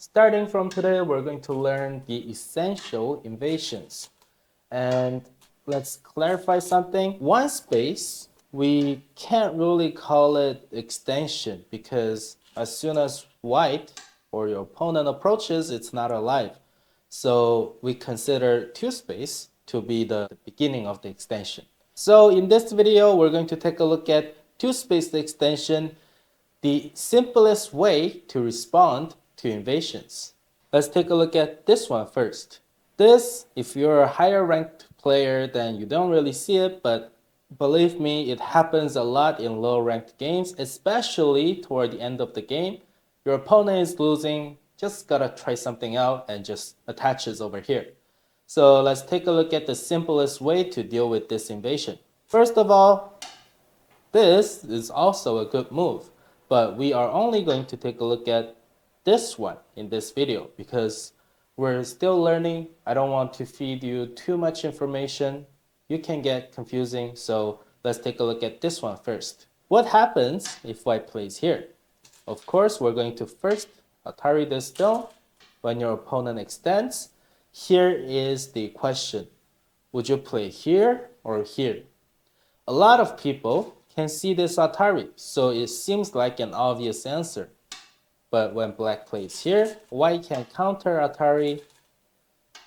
Starting from today, we're going to learn the essential invasions. And let's clarify something. One space, we can't really call it extension because as soon as white or your opponent approaches, it's not alive. So we consider two space to be the beginning of the extension. So in this video, we're going to take a look at two space extension, the simplest way to respond to invasions. Let's take a look at this one first. This, if you're a higher ranked player, then you don't really see it, but believe me, it happens a lot in low ranked games, especially toward the end of the game. Your opponent is losing, just gotta try something out and just attaches over here. So let's take a look at the simplest way to deal with this invasion. First of all, this is also a good move, but we are only going to take a look at this one in this video because we're still learning. I don't want to feed you too much information. You can get confusing, so let's take a look at this one first. What happens if white plays here? Of course, we're going to first Atari this stone. When your opponent extends, here is the question. Would you play here or here? A lot of people can see this Atari, so it seems like an obvious answer. But when black plays here, white can counter Atari.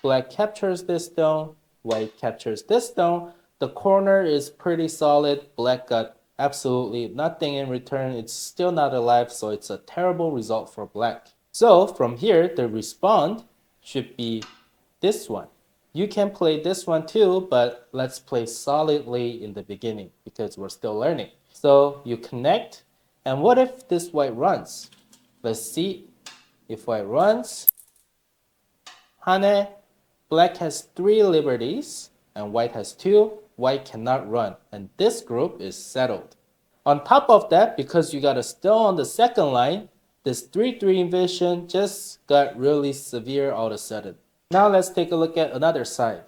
Black captures this stone, white captures this stone. The corner is pretty solid. Black got absolutely nothing in return. It's still not alive, so it's a terrible result for black. So from here, the respond should be this one. You can play this one too, but let's play solidly in the beginning because we're still learning. So you connect, and what if this white runs? Let's see if white runs. Hane, black has 3 liberties and white has 2. White cannot run, and this group is settled. On top of that, because you got a stone on the second line, this 3-3 invasion just got really severe all of a sudden. Now let's take a look at another side.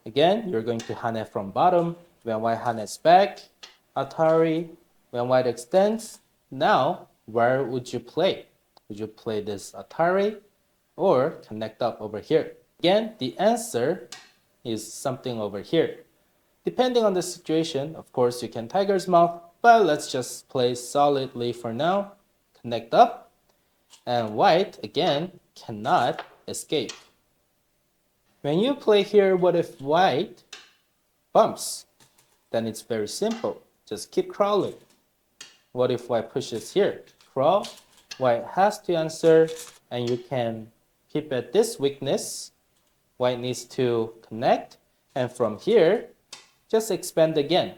Again, you're going to Hane from bottom. When white Hane's back, Atari. When white extends, now where would you play? Would you play this Atari or connect up over here? Again, the answer is something over here. Depending on the situation, of course, you can tiger's mouth, but let's just play solidly for now. Connect up, and white, again, cannot escape. When you play here, what if white bumps? Then it's very simple. Just keep crawling. What if white pushes here? Crawl. White has to answer, and you can peep at this weakness. White needs to connect, and from here, just expand again.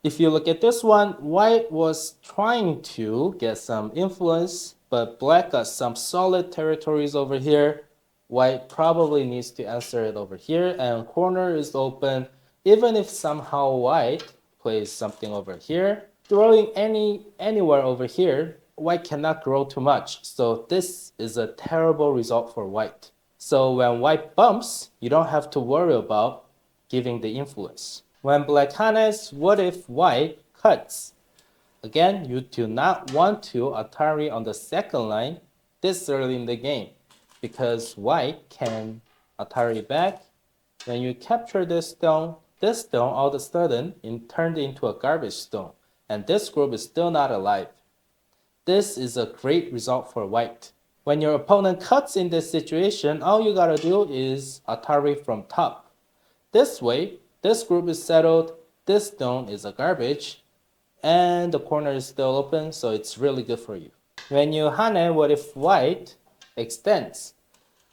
If you look at this one, white was trying to get some influence, but black got some solid territories over here. White probably needs to answer it over here, and corner is open. Even if somehow white plays something over here, throwing anywhere over here, white cannot grow too much. So this is a terrible result for white. So when white bumps, you don't have to worry about giving the influence. When black hanes, what if white cuts? Again, you do not want to Atari on the second line this early in the game because white can Atari back. When you capture this stone all of a sudden turned into a garbage stone, and this group is still not alive. This is a great result for white. When your opponent cuts in this situation, all you gotta do is Atari from top. This way, this group is settled, this stone is a garbage, and the corner is still open, so it's really good for you. When you Hane, what if white extends?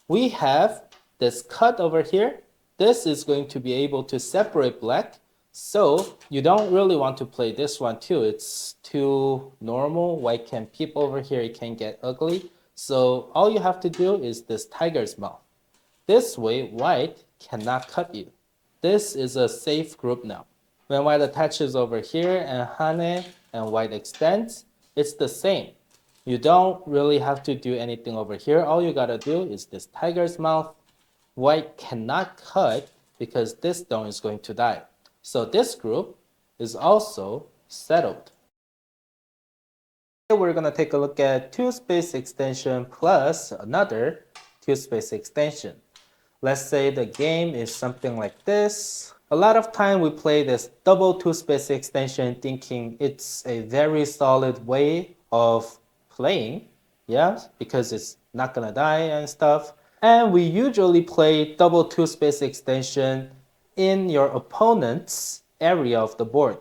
We have this cut over here. This is going to be able to separate black, so you don't really want to play this one too. It's too normal. White can peep over here, it can get ugly. So all you have to do is this tiger's mouth. This way, white cannot cut you. This is a safe group now. When white attaches over here and Hane and white extends, it's the same. You don't really have to do anything over here. All you gotta do is this tiger's mouth. White cannot cut because this stone is going to die. So this group is also settled. We're going to take a look at 2 space extension plus another two-space extension. Let's say the game is something like this. A lot of time we play this double two-space extension thinking it's a very solid way of playing, yeah, because it's not gonna die and stuff. And we usually play double two-space extension in your opponent's area of the board.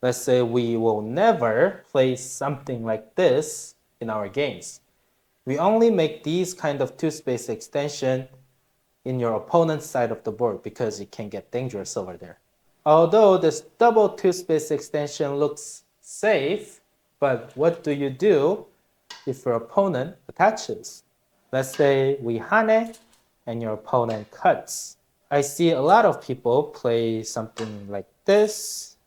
Let's say we will never play something like this in our games. We only make these kind of two-space extension in your opponent's side of the board because it can get dangerous over there. Although this double two-space extension looks safe, but what do you do if your opponent attaches? Let's say we hane and your opponent cuts. I see a lot of people play something like this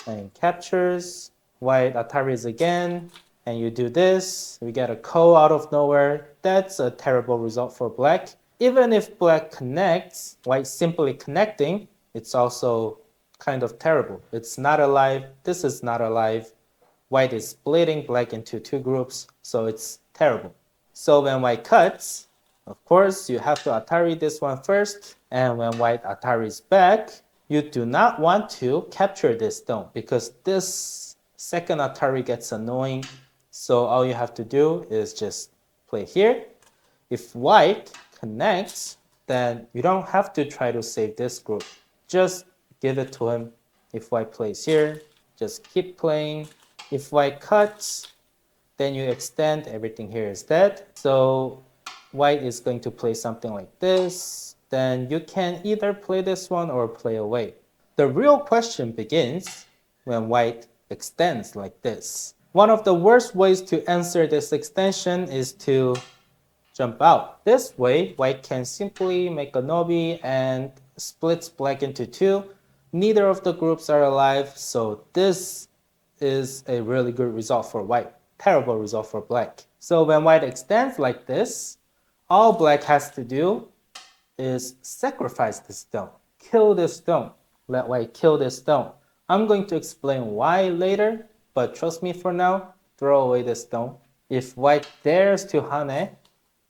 and captures, white ataris again, and you do this, we get a ko out of nowhere. That's a terrible result for black. Even if black connects, white simply connecting, it's also kind of terrible. It's not alive, this is not alive. White is splitting black into two groups, so it's terrible. So when white cuts, of course, you have to atari this one first, and when white ataris back, you do not want to capture this stone because this second atari gets annoying. So all you have to do is just play here. If white connects, then you don't have to try to save this group. Just give it to him. If white plays here, just keep playing. If white cuts, then you extend, everything here is dead. So white is going to play something like this. Then you can either play this one or play away. The real question begins when white extends like this. One of the worst ways to answer this extension is to jump out. This way, white can simply make a nobi and splits black into two. Neither of the groups are alive, so this is a really good result for white. Terrible result for black. So when white extends like this, all black has to do is sacrifice this stone. Kill this stone. Let white kill this stone. I'm going to explain why later, but trust me for now, throw away this stone. If white dares to hane,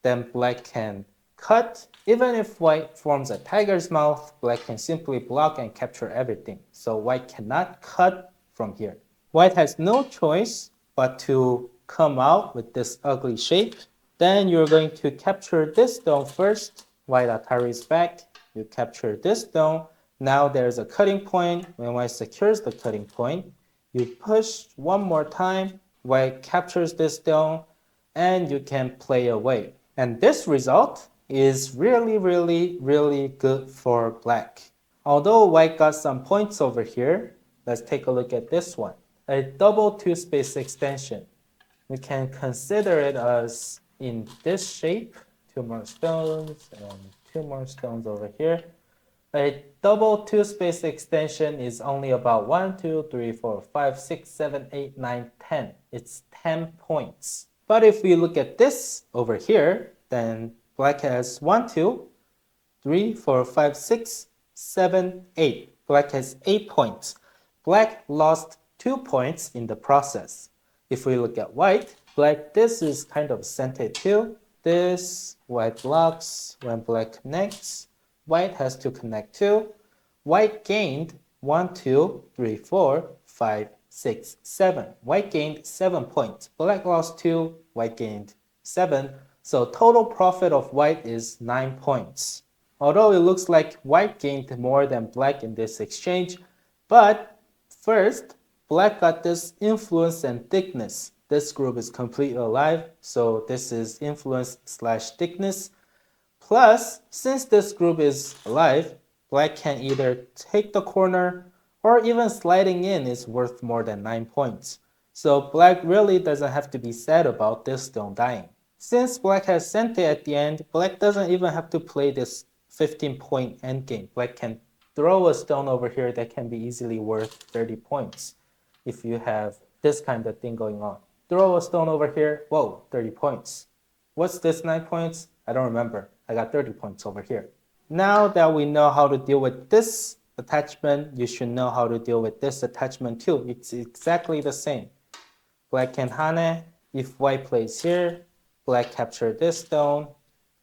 then black can cut. Even if white forms a tiger's mouth, black can simply block and capture everything. So white cannot cut from here. White has no choice but to come out with this ugly shape. Then you're going to capture this stone first. White atari is back. You capture this stone. Now there's a cutting point. When white secures the cutting point, you push one more time. White captures this stone, and you can play away. And this result is really, really, really good for black. Although white got some points over here, let's take a look at this one. A double two-space extension. We can consider it as in this shape, two more stones and two more stones over here. A double two-space extension is only about 1, 2, 3, 4, 5, 6, 7, 8, 9, 10. It's 10 points. But if we look at this over here, then black has 1, 2, 3, 4, 5, 6, 7, 8. Black has 8 points. Black lost 2 points in the process. If we look at white, black, this is kind of sente too. This, white blocks. When black connects, white has to connect too. White gained 1, 2, 3, 4, 5, 6, 7. White gained 7 points. Black lost 2, white gained 7. So total profit of white is 9 points. Although it looks like white gained more than black in this exchange, but first, black got this influence and thickness. This group is completely alive, so this is influence / thickness. Plus, since this group is alive, black can either take the corner or even sliding in is worth more than 9 points. So black really doesn't have to be sad about this stone dying. Since black has sente at the end, black doesn't even have to play this 15-point endgame. Black can throw a stone over here that can be easily worth 30 points if you have this kind of thing going on. Throw a stone over here, whoa, 30 points. What's this 9 points? I don't remember. I got 30 points over here. Now that we know how to deal with this attachment, you should know how to deal with this attachment too. It's exactly the same. Black can hane. If white plays here, black capture this stone.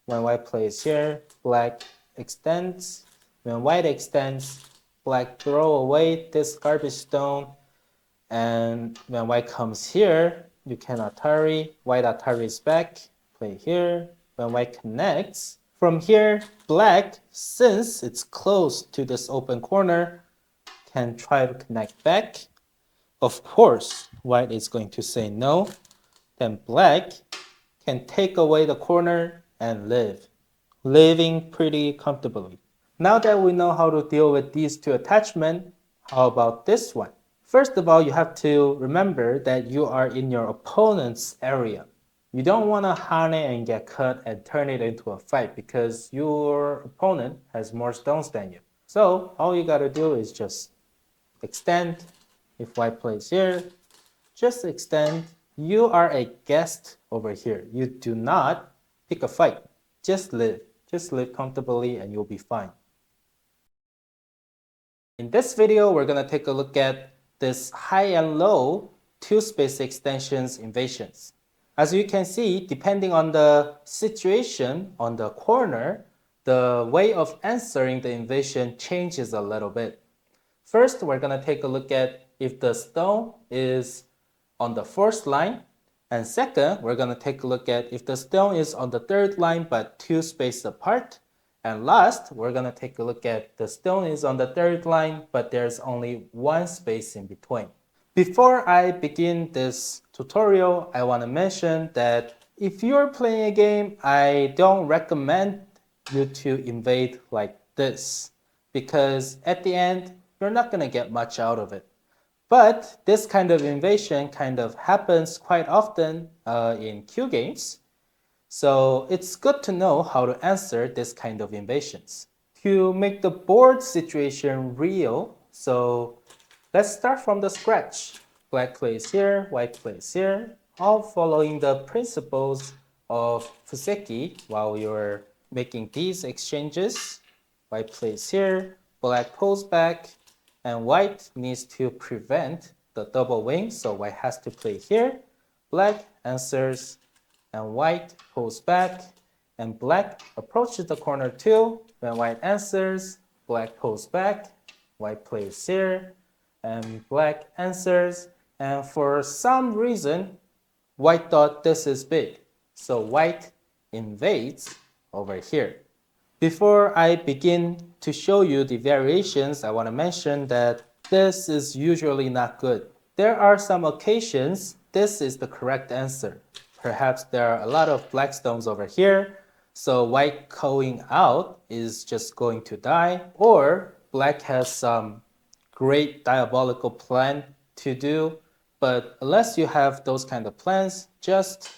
when white plays here, black extends. When white extends, black throw away this garbage stone. And when white comes here, you can Atari. White Atari's back, play here. When white connects, from here, black, since it's close to this open corner, can try to connect back. Of course, white is going to say no. Then black can take away the corner and live, living pretty comfortably. Now that we know how to deal with these two attachments, how about this one? First of all, you have to remember that you are in your opponent's area. You don't want to hane and get cut and turn it into a fight because your opponent has more stones than you. So all you gotta do is just extend. If white plays here, just extend. You are a guest over here. You do not pick a fight. Just live. Just live comfortably and you'll be fine. In this video, we're going to take a look at this high and low two-space extensions invasions. As you can see, depending on the situation on the corner, the way of answering the invasion changes a little bit. First, we're going to take a look at if the stone is on the first line. And second, we're going to take a look at if the stone is on the third line but two spaces apart. And last, we're going to take a look at the stone is on the third line but there's only one space in between. Before I begin this tutorial, I want to mention that if you're playing a game, I don't recommend you to invade like this because at the end, you're not going to get much out of it. But this kind of invasion kind of happens quite often in Q games. So it's good to know how to answer this kind of invasions. To make the board situation real, so let's start from the scratch. Black plays here, white plays here, all following the principles of Joseki while you're making these exchanges. White plays here, black pulls back, and white needs to prevent the double wing, so white has to play here. Black answers, and white pulls back, and black approaches the corner too. When white answers, black pulls back, white plays here, and black answers. And for some reason, white thought this is big, so white invades over here. Before I begin to show you the variations, I want to mention that this is usually not good. There are some occasions this is the correct answer. Perhaps there are a lot of black stones over here, so white going out is just going to die, or black has some great diabolical plan to do, but unless you have those kind of plans, just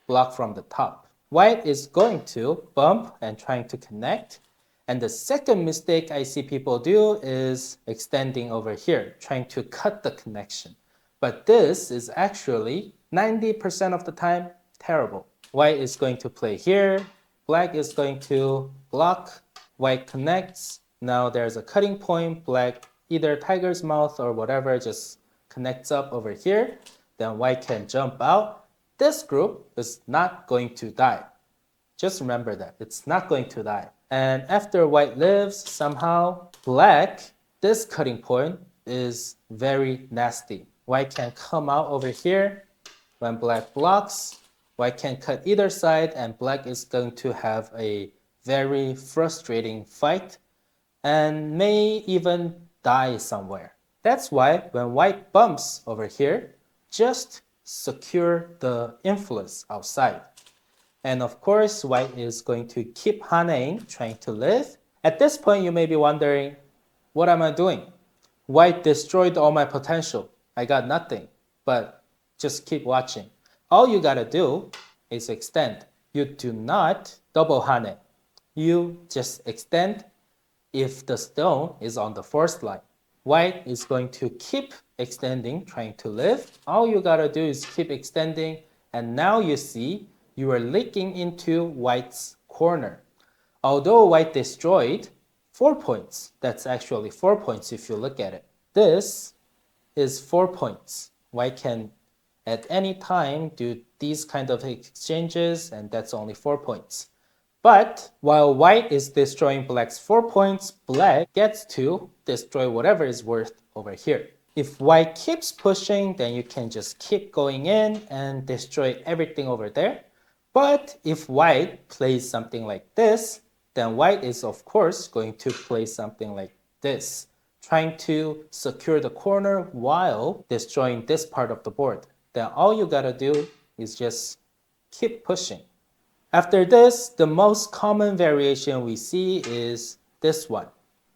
block from the top. White is going to bump and trying to connect. And the second mistake I see people do is extending over here, trying to cut the connection. But this is actually 90% of the time terrible. White is going to play here. Black is going to block. White connects. Now there's a cutting point. Black, either tiger's mouth or whatever, just connects up over here. Then white can jump out. This group is not going to die. Just remember that. It's not going to die. And after white lives, somehow black, this cutting point is very nasty. White can come out over here. When black blocks, white can cut either side and black is going to have a very frustrating fight and may even die somewhere. That's why when white bumps over here, just secure the influence outside. And of course, white is going to keep haneing, trying to live. At this point, you may be wondering, what am I doing? White destroyed all my potential. I got nothing, but just keep watching. All you gotta do is extend. You do not double hane. You just extend if the stone is on the first line. White is going to keep extending, trying to live. All you gotta do is keep extending, and now you see you are leaking into white's corner. Although white destroyed 4 points, that's actually 4 points if you look at it. This is 4 points. White can at any time do these kind of exchanges, and that's only 4 points. But while white is destroying black's 4 points, black gets to destroy whatever is worth over here. If white keeps pushing, then you can just keep going in and destroy everything over there. But if white plays something like this, then white is of course going to play something like this, trying to secure the corner while destroying this part of the board. Then all you gotta do is just keep pushing. After this, the most common variation we see is this one.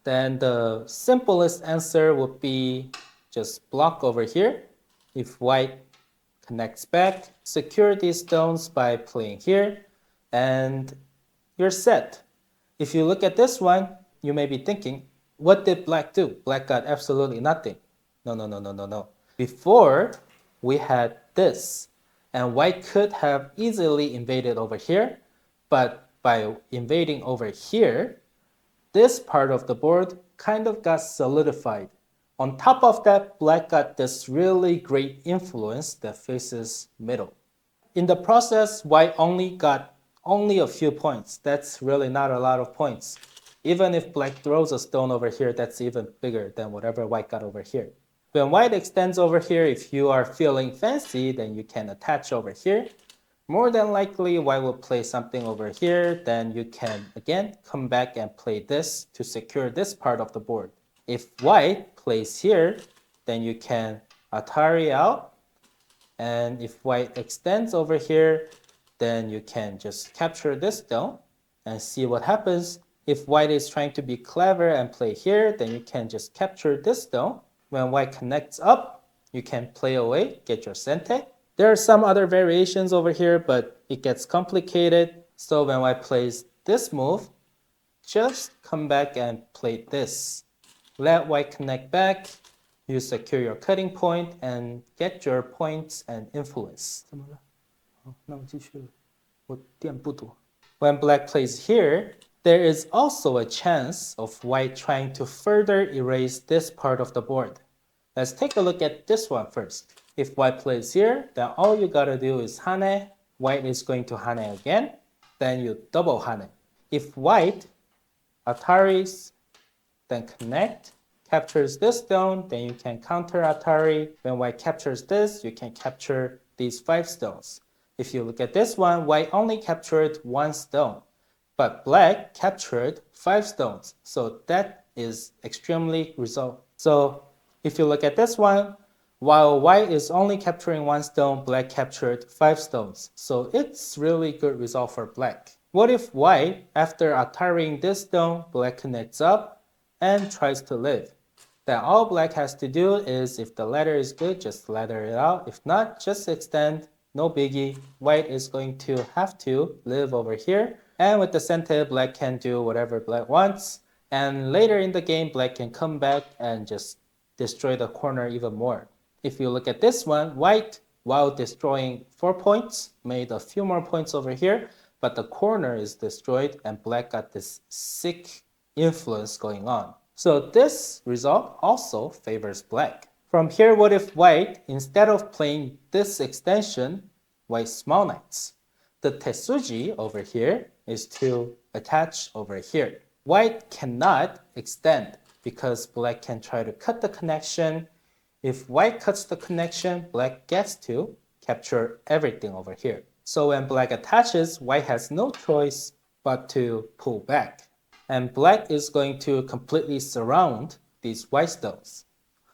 Then the simplest answer would be just block over here. If white connects back, secure these stones by playing here, and you're set. If you look at this one, you may be thinking, what did black do? Black got absolutely nothing. No. Before, we had this, and white could have easily invaded over here, but by invading over here, this part of the board kind of got solidified. On top of that, black got this really great influence that faces middle. In the process, white only got a few points. That's really not a lot of points. Even if black throws a stone over here, that's even bigger than whatever white got over here. When white extends over here, if you are feeling fancy, then you can attach over here. More than likely, white will play something over here. Then you can, again, come back and play this to secure this part of the board. If white plays here, then you can Atari out. And if white extends over here, then you can just capture this stone and see what happens. If white is trying to be clever and play here, then you can just capture this stone. When white connects up, you can play away, get your sente. There are some other variations over here, but it gets complicated. So when white plays this move, just come back and play this. Let white connect back, you secure your cutting point, and get your points and influence. When black plays here, there is also a chance of white trying to further erase this part of the board. Let's take a look at this one first. If white plays here, then all you gotta do is hane. White is going to hane again, then you double hane. If white Ataris, then connect, captures this stone, then you can counter Atari. When white captures this, you can capture these 5 stones. If you look at this one, white only captured 1 stone, but black captured 5 stones. So that is extremely result. So if you look at this one, while white is only capturing 1 stone, black captured 5 stones. So it's really good result for black. What if white, after Ataring this stone, black connects up and tries to live? Then all black has to do is, if the ladder is good, just ladder it out. If not, just extend, no biggie. White is going to have to live over here. And with the sente, black can do whatever black wants. And later in the game, black can come back and just destroy the corner even more. If you look at this one, white, while destroying 4 points, made a few more points over here, but the corner is destroyed and black got this sick influence going on. So this result also favors black. From here, what if white, instead of playing this extension, white small knights? The tesuji over here is to attach over here. White cannot extend because black can try to cut the connection. If white cuts the connection, black gets to capture everything over here. So when black attaches, white has no choice but to pull back. And black is going to completely surround these white stones.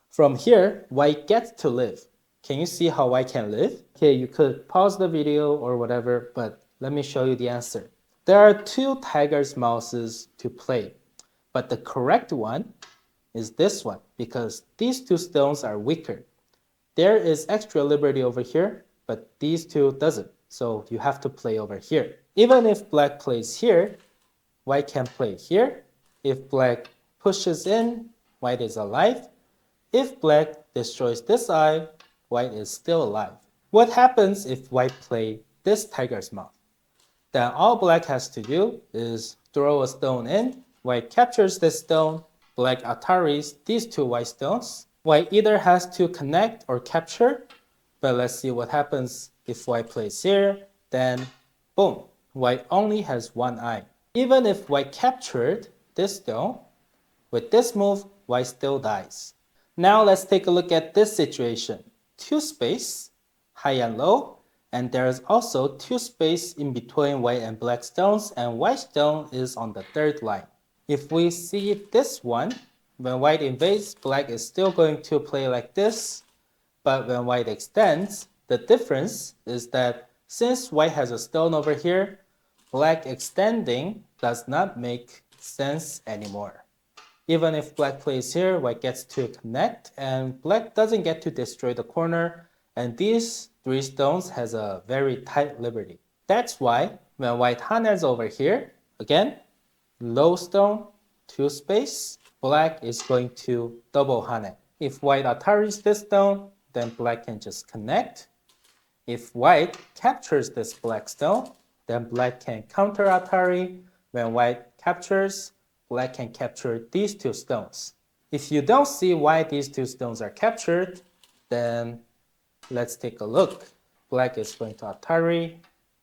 From here, white gets to live. Can you see how white can live? Okay, you could pause the video or whatever, but let me show you the answer. There are 2 tiger's mouses to play, but the correct one is this one because these 2 stones are weaker. There is extra liberty over here, but these 2 doesn't. So you have to play over here. Even if black plays here, white can play here. If black pushes in, white is alive. If black destroys this eye, white is still alive. What happens if white play this tiger's mouth? Then all black has to do is throw a stone in. White captures this stone. Black Ataris these 2 white stones. White either has to connect or capture. But let's see what happens if white plays here. Then boom, white only has one eye. Even if white captured this stone, with this move, white still dies. Now let's take a look at this situation. 2 space, high and low, and there's also 2 space in between white and black stones, and white stone is on the 3rd line. If we see this one, when white invades, black is still going to play like this, but when white extends, the difference is that since white has a stone over here, black extending does not make sense anymore. Even if black plays here, white gets to connect, and black doesn't get to destroy the corner, and these 3 stones has a very tight liberty. That's why when white hanes over here, again, low stone, 2 space, black is going to double hane. If white ataris this stone, then black can just connect. If white captures this black stone, then black can counter atari. When white captures, black can capture these 2 stones. If you don't see why these 2 stones are captured, then let's take a look. Black is going to atari,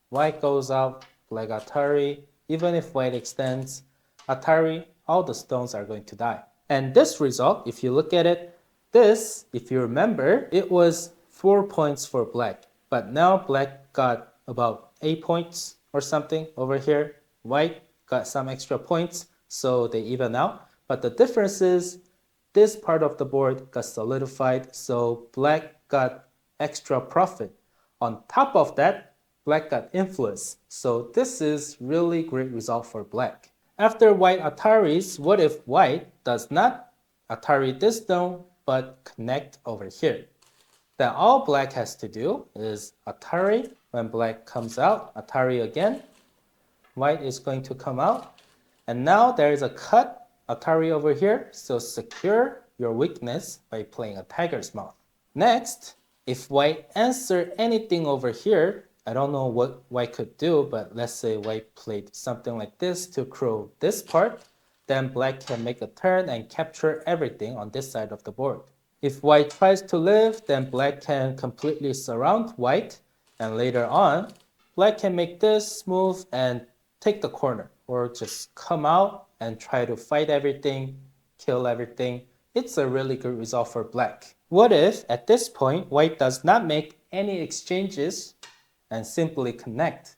white goes out, black atari. Even if white extends, atari, all the stones are going to die. And this result, if you look at it, this, if you remember, it was 4 points for black. But now black got about 8 points or something over here. White got some extra points, so they even out. But the difference is this part of the board got solidified, so black got extra profit. On top of that, black got influence. So this is really great result for black. After white ataris, what if white does not atari this stone but connect over here? Then all black has to do is atari. When black comes out, atari again. White is going to come out. And now there is a cut, atari over here. So secure your weakness by playing a tiger's mouth. Next, if white answer anything over here, I don't know what white could do, but let's say white played something like this to crow this part, then black can make a turn and capture everything on this side of the board. If white tries to live, then black can completely surround white, and later on, black can make this move and take the corner, or just come out and try to fight everything, kill everything. It's a really good result for black. What if, at this point, white does not make any exchanges and simply connect?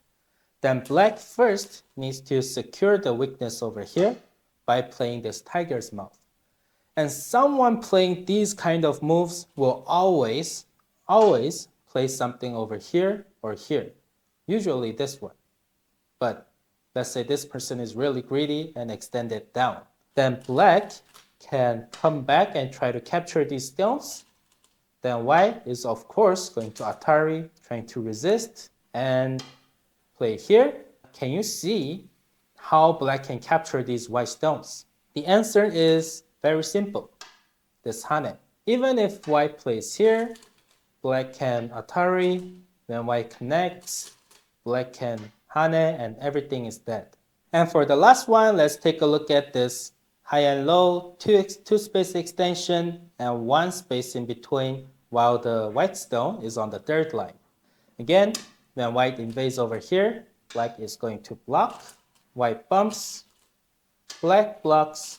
Then black first needs to secure the weakness over here by playing this tiger's mouth. And someone playing these kind of moves will always play something over here or here. Usually this one. But let's say this person is really greedy and extend it down. Then black can come back and try to capture these stones. Then white is of course going to atari, trying to resist and play here. Can you see how black can capture these white stones? The answer is very simple. This hane. Even if white plays here, black can atari. When white connects, black can hane and everything is dead. And for the last one, let's take a look at this high and low, two space extension and 1 space in between while the white stone is on the 3rd line. Again, when white invades over here, black is going to block, white bumps, black blocks,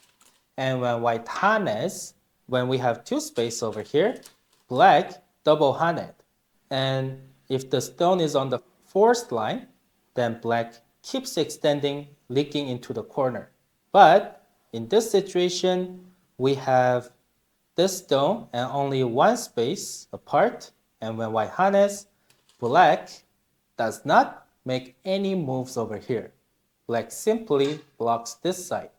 and when white hanes, when we have 2 space over here, black double haned. And if the stone is on the 4th line, then black keeps extending, leaking into the corner. But in this situation, we have this stone and only 1 space apart. And when white hanes, black does not make any moves over here. Black simply blocks this side.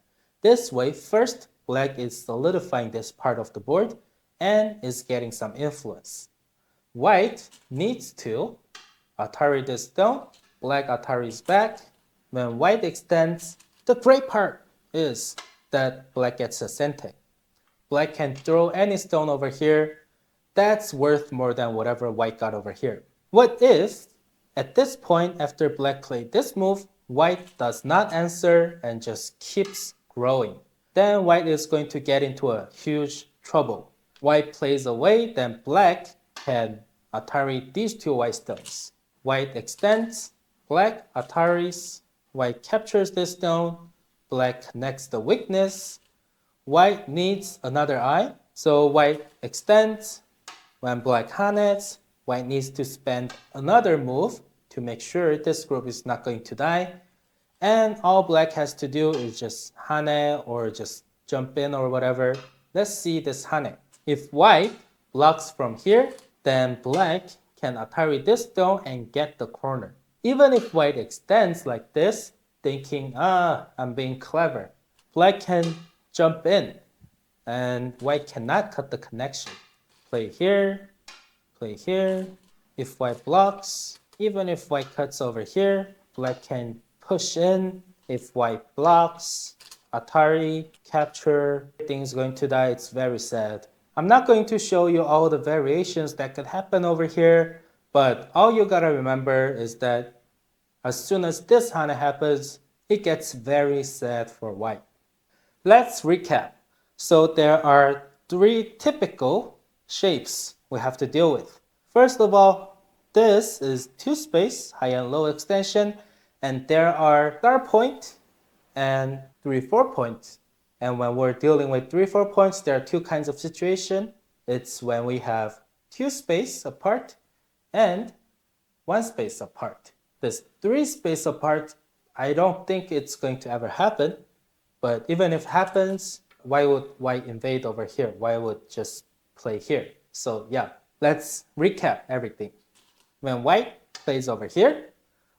This way, first, black is solidifying this part of the board and is getting some influence. White needs to atari this stone. Black ataris back. When white extends, the great part is that black gets a sente. Black can throw any stone over here. That's worth more than whatever white got over here. What if, at this point, after black played this move, white does not answer and just keeps growing? Then white is going to get into a huge trouble. White plays away, then black can atari these 2 white stones. White extends, black Ataris, white captures this stone, black connects the weakness, white needs another eye, so white extends. When black hanes, white needs to spend another move to make sure this group is not going to die. And all black has to do is just hane or just jump in or whatever. Let's see this hane. If white blocks from here, then black can Atari this stone and get the corner. Even if white extends like this, thinking, I'm being clever, black can jump in and white cannot cut the connection. Play here, play here. If white blocks, even if white cuts over here, black can push in. If white blocks, Atari, capture, things going to die. It's very sad. I'm not going to show you all the variations that could happen over here, but all you gotta remember is that as soon as this hana happens, it gets very sad for white. Let's recap. So there are 3 typical shapes we have to deal with. First of all, this is 2 space, high and low extension, and there are star point and 3-4 points. And when we're dealing with 3-4 points, there are 2 kinds of situation. It's when we have 2 space apart and 1 space apart. This 3 space apart, I don't think it's going to ever happen. But even if it happens, why would white invade over here? Why would just play here? So yeah, let's recap everything. When white plays over here,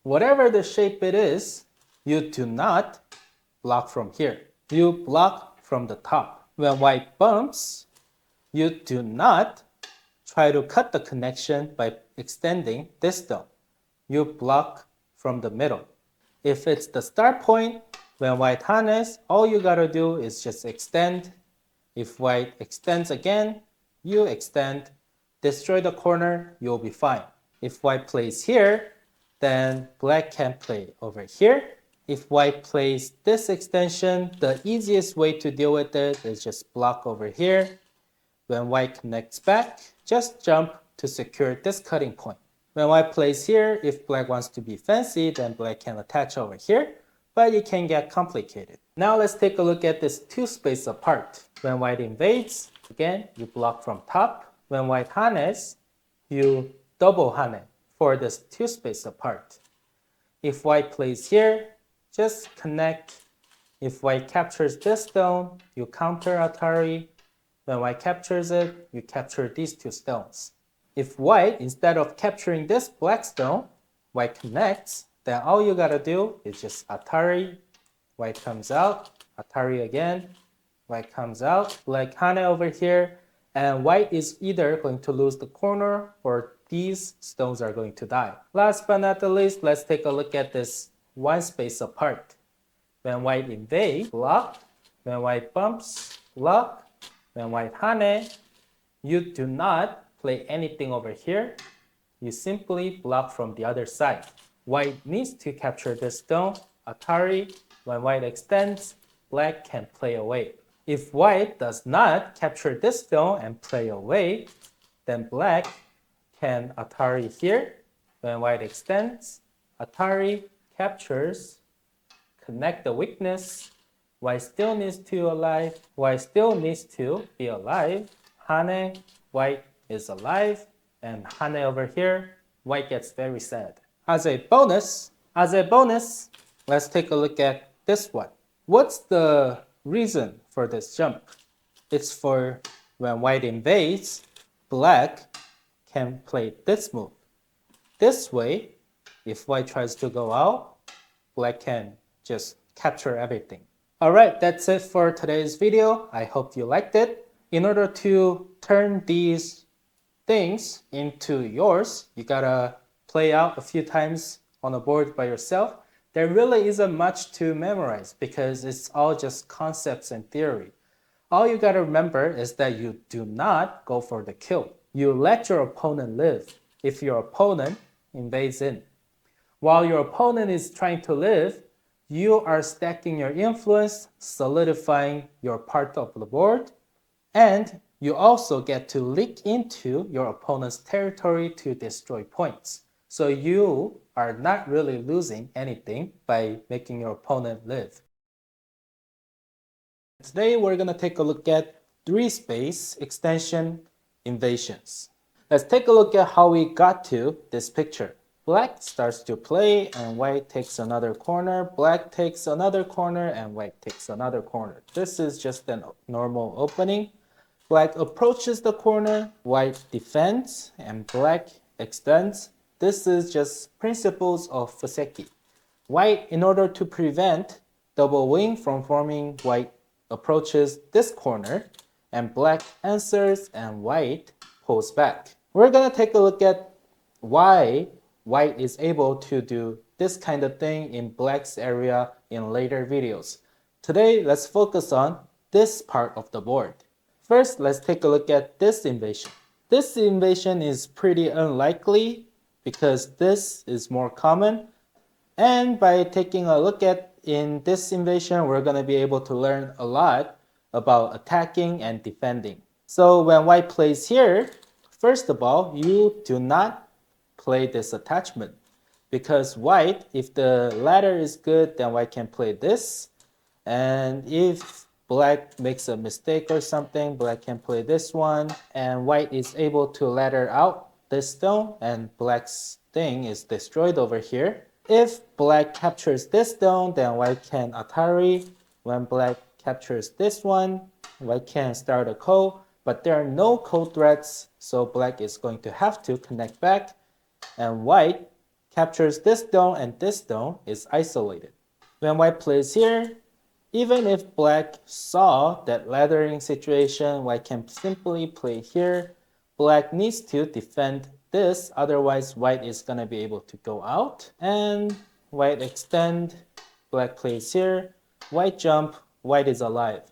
whatever the shape it is, you do not block from here. You block from the top. When white bumps, you do not try to cut the connection by extending this stone. You block from the middle. If it's the start point, when white hanes, all you gotta do is just extend. If white extends again, you extend, destroy the corner, you'll be fine. If white plays here, then black can play over here. If white plays this extension, the easiest way to deal with it is just block over here. When white connects back, just jump to secure this cutting point. When white plays here, if black wants to be fancy, then black can attach over here, but it can get complicated. Now let's take a look at this 2 space apart. When white invades, again, you block from top. When white hanes, you double hane for this 2 space apart. If white plays here, just connect. If white captures this stone, you counter Atari. When white captures it, you capture these 2 stones. If white, instead of capturing this black stone, white connects, then all you gotta do is just Atari. White comes out, Atari again. White comes out, black hane over here, and white is either going to lose the corner or these stones are going to die. Last but not the least, let's take a look at this 1 space apart. When white invades, block. When white bumps, block. When white hane, you do not play anything over here. You simply block from the other side. White needs to capture this stone, Atari. When white extends, black can play away. If white does not capture this stone and play away, then black can Atari here. When white extends, Atari captures, connect the weakness. White still needs to alive. White still needs to be alive. Hane, white is alive, and hane over here, white gets very sad. As a bonus, let's take a look at this one. What's the reason for this jump? It's for when white invades, black can play this move. This way, if white tries to go out, black can just capture everything. Alright, that's it for today's video. I hope you liked it. In order to turn these things into yours, you gotta play out a few times on a board by yourself. There really isn't much to memorize because it's all just concepts and theory. All you gotta remember is that you do not go for the kill. You let your opponent live if your opponent invades in. While your opponent is trying to live, you are stacking your influence, solidifying your part of the board, and you also get to leak into your opponent's territory to destroy points. So you are not really losing anything by making your opponent live. Today we're going to take a look at 3-space extension invasions. Let's take a look at how we got to this picture. Black starts to play and white takes another corner, black takes another corner, and white takes another corner. This is just a normal opening. Black approaches the corner, white defends, and black extends. This is just principles of Joseki. White, in order to prevent double wing from forming, white approaches this corner, and black answers, and white pulls back. We're going to take a look at why white is able to do this kind of thing in black's area in later videos. Today, let's focus on this part of the board. First, let's take a look at this invasion. This invasion is pretty unlikely because this is more common. And by taking a look at in this invasion, we're going to be able to learn a lot about attacking and defending. So when white plays here, first of all, you do not play this attachment. Because white, if the ladder is good, then white can play this. And if black makes a mistake or something, black can play this one. And white is able to ladder out this stone, and black's thing is destroyed over here. If black captures this stone, then white can Atari. When black captures this one, white can start a ko, but there are no ko threats, so black is going to have to connect back. And white captures this stone, and this stone is isolated. When white plays here, even if black saw that laddering situation, white can simply play here. Black needs to defend this, otherwise white is going to be able to go out. And white extend, black plays here, white jump, white is alive.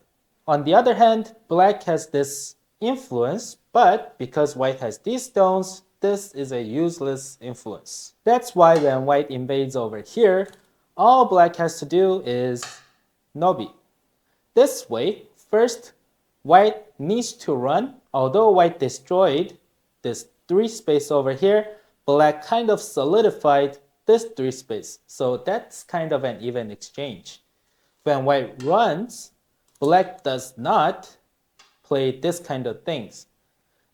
On the other hand, black has this influence, but because white has these stones, this is a useless influence. That's why when white invades over here, all black has to do is nobi. This way, first, white needs to run. Although white destroyed this 3-space over here, black kind of solidified this 3-space. So that's kind of an even exchange. When white runs, black does not play this kind of things.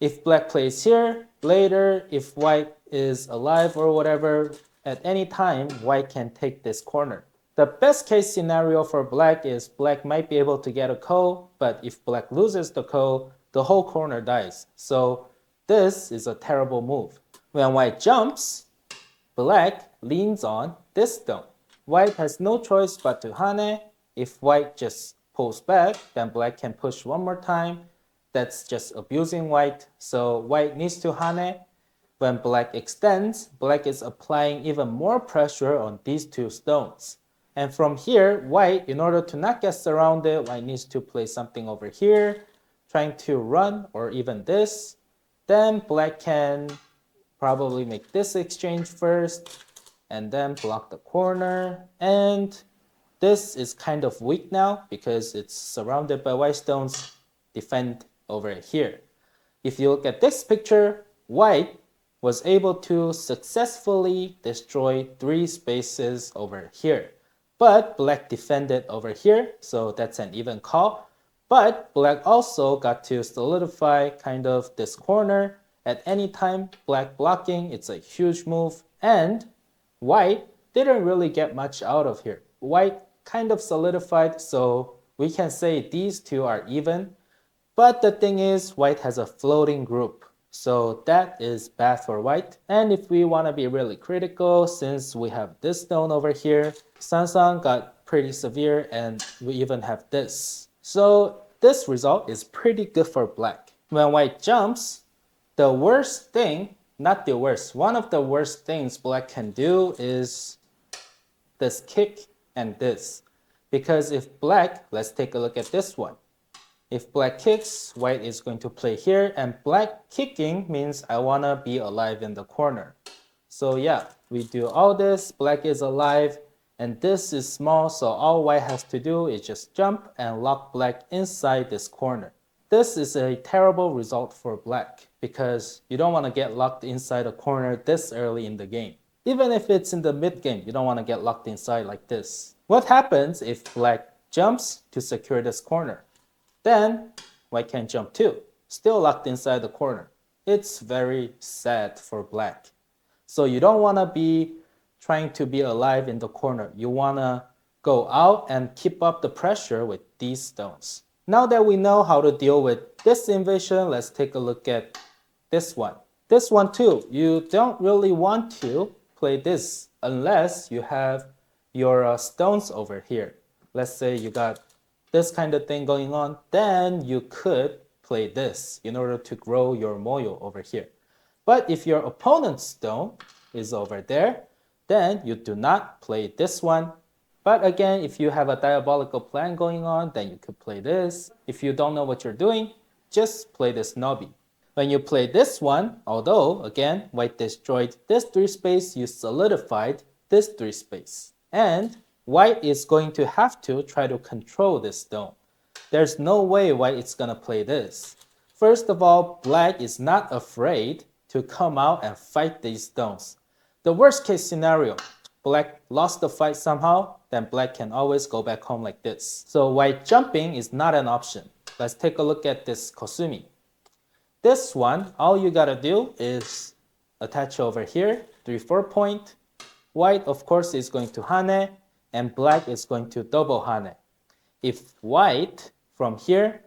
If black plays here, later, if white is alive or whatever, at any time, white can take this corner. The best case scenario for black is black might be able to get a ko, but if black loses the ko, the whole corner dies. So this is a terrible move. When white jumps, black leans on this stone. White has no choice but to hane. If white just pulls back, then black can push one more time. That's just abusing white. So white needs to hane. When black extends, black is applying even more pressure on these two stones. And from here, white, in order to not get surrounded, white needs to play something over here, trying to run, or even this. Then black can probably make this exchange first, and then block the corner. And this is kind of weak now, because it's surrounded by white stones. Defend over here. If you look at this picture, white was able to successfully destroy 3 spaces over here. But black defended over here, so that's an even call. But black also got to solidify kind of this corner. At any time, black blocking, it's a huge move. And white didn't really get much out of here. White kind of solidified, so we can say these two are even. But the thing is, white has a floating group. So that is bad for white. And if we want to be really critical, since we have this stone over here, Sansan got pretty severe, and we even have this. So this result is pretty good for black. When white jumps, the worst thing, not the worst, one of the worst things black can do is this kick and this. Because if black, let's take a look at this one. If black kicks, white is going to play here, and black kicking means I want to be alive in the corner. So yeah, we do all this, black is alive, and this is small, so all white has to do is just jump and lock black inside this corner. This is a terrible result for black, because you don't want to get locked inside a corner this early in the game. Even if it's in the mid game, you don't want to get locked inside like this. What happens if black jumps to secure this corner? Then white can jump too, still locked inside the corner. It's very sad for black. So you don't want to be trying to be alive in the corner. You want to go out and keep up the pressure with these stones. Now that we know how to deal with this invasion, let's take a look at this one. This one too, you don't really want to play this unless you have your stones over here. Let's say you got this kind of thing going on, then you could play this in order to grow your moyo over here. But if your opponent's stone is over there, then you do not play this one. But again, if you have a diabolical plan going on, then you could play this. If you don't know what you're doing, just play this nobi. When you play this one, although, again, white destroyed this 3 space, you solidified this 3 space. And white is going to have to try to control this stone. There's no way white is going to play this. First of all, black is not afraid to come out and fight these stones. The worst case scenario, black lost the fight somehow, then black can always go back home like this. So white jumping is not an option. Let's take a look at this kosumi. This one, all you gotta do is attach over here, 3-4 point. White, of course, is going to hane, and black is going to double hane. If white from here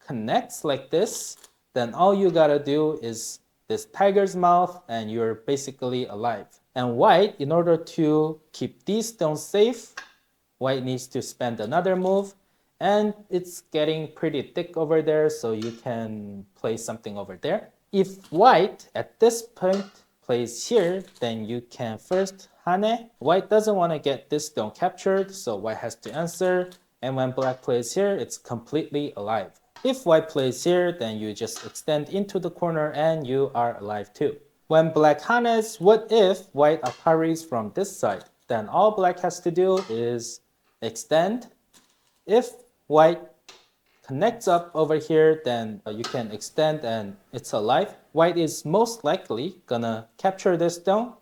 connects like this, then all you gotta do is this tiger's mouth and you're basically alive. And white, in order to keep these stones safe, white needs to spend another move, and it's getting pretty thick over there, so you can play something over there. If white at this point plays here, then you can first hane. White doesn't want to get this stone captured, so white has to answer, and when black plays here, it's completely alive. If white plays here, then you just extend into the corner and you are alive too. When black hanes, what if white ataris from this side? Then all black has to do is extend. If white connects up over here, then you can extend and it's alive. White is most likely gonna capture this stone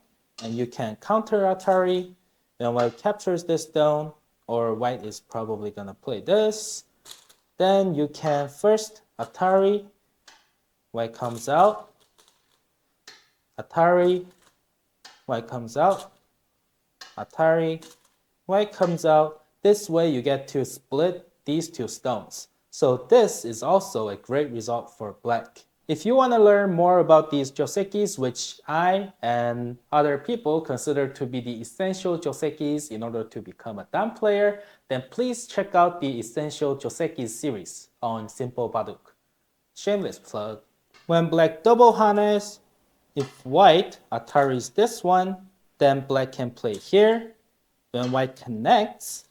and you can counter atari. Then white captures this stone, or white is probably gonna play this. Then you can first atari, white comes out, atari, white comes out, atari, white comes out. This way you get to split these 2 stones. So this is also a great result for black. If you want to learn more about these Josekis, which I and other people consider to be the essential Josekis in order to become a Dan player, then please check out the Essential Joseki series on Simple Baduk. Shameless plug. When black double hanes, if white ataris this one, then black can play here. When white connects,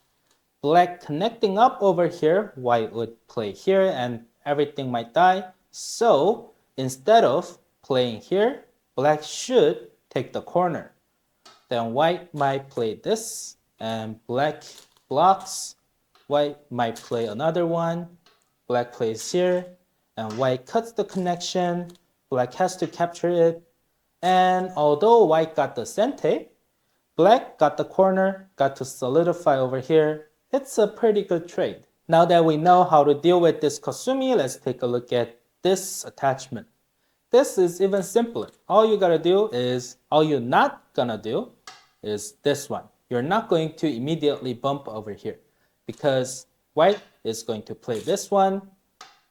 black connecting up over here, white would play here and everything might die. So instead of playing here, black should take the corner. Then white might play this and black blocks. White might play another one. Black plays here and white cuts the connection. Black has to capture it. And although white got the sente, black got the corner, got to solidify over here. It's a pretty good trade. Now that we know how to deal with this kosumi, let's take a look at this attachment. This is even simpler. All you're not gonna do is this one. You're not going to immediately bump over here because white is going to play this one.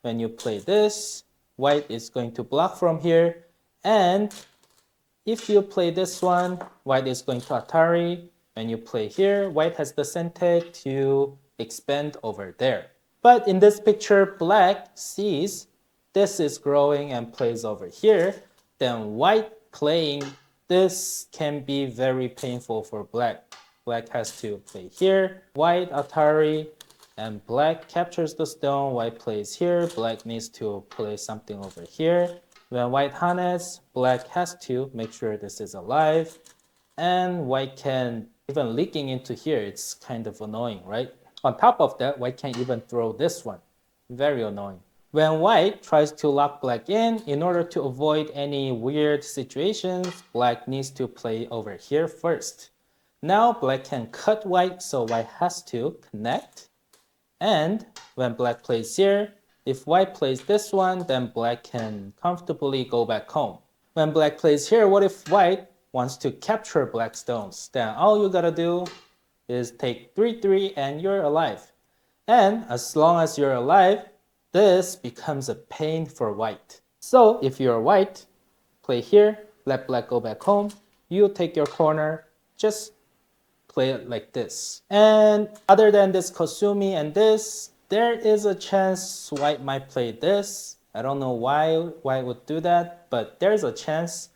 When you play this, white is going to block from here. And if you play this one, white is going to atari. When you play here, white has the sente to expand over there. But in this picture, black sees this is growing and plays over here. Then white playing this can be very painful for black. Black has to play here. White atari and black captures the stone. White plays here. Black needs to play something over here. When white hanes, black has to make sure this is alive. And white can even leaking into here, it's kind of annoying, right? On top of that, white can't even throw this one. Very annoying. When white tries to lock black in order to avoid any weird situations, black needs to play over here first. Now black can cut white, so white has to connect. And when black plays here, if white plays this one, then black can comfortably go back home. When black plays here, what if white wants to capture black stones? Then all you gotta do is take 3-3 and you're alive. And as long as you're alive, this becomes a pain for white. So if you're white, play here, let black go back home, you take your corner, just play it like this. And other than this kosumi and this, there is a chance white might play this. I don't know why white would do that, but there's a chance.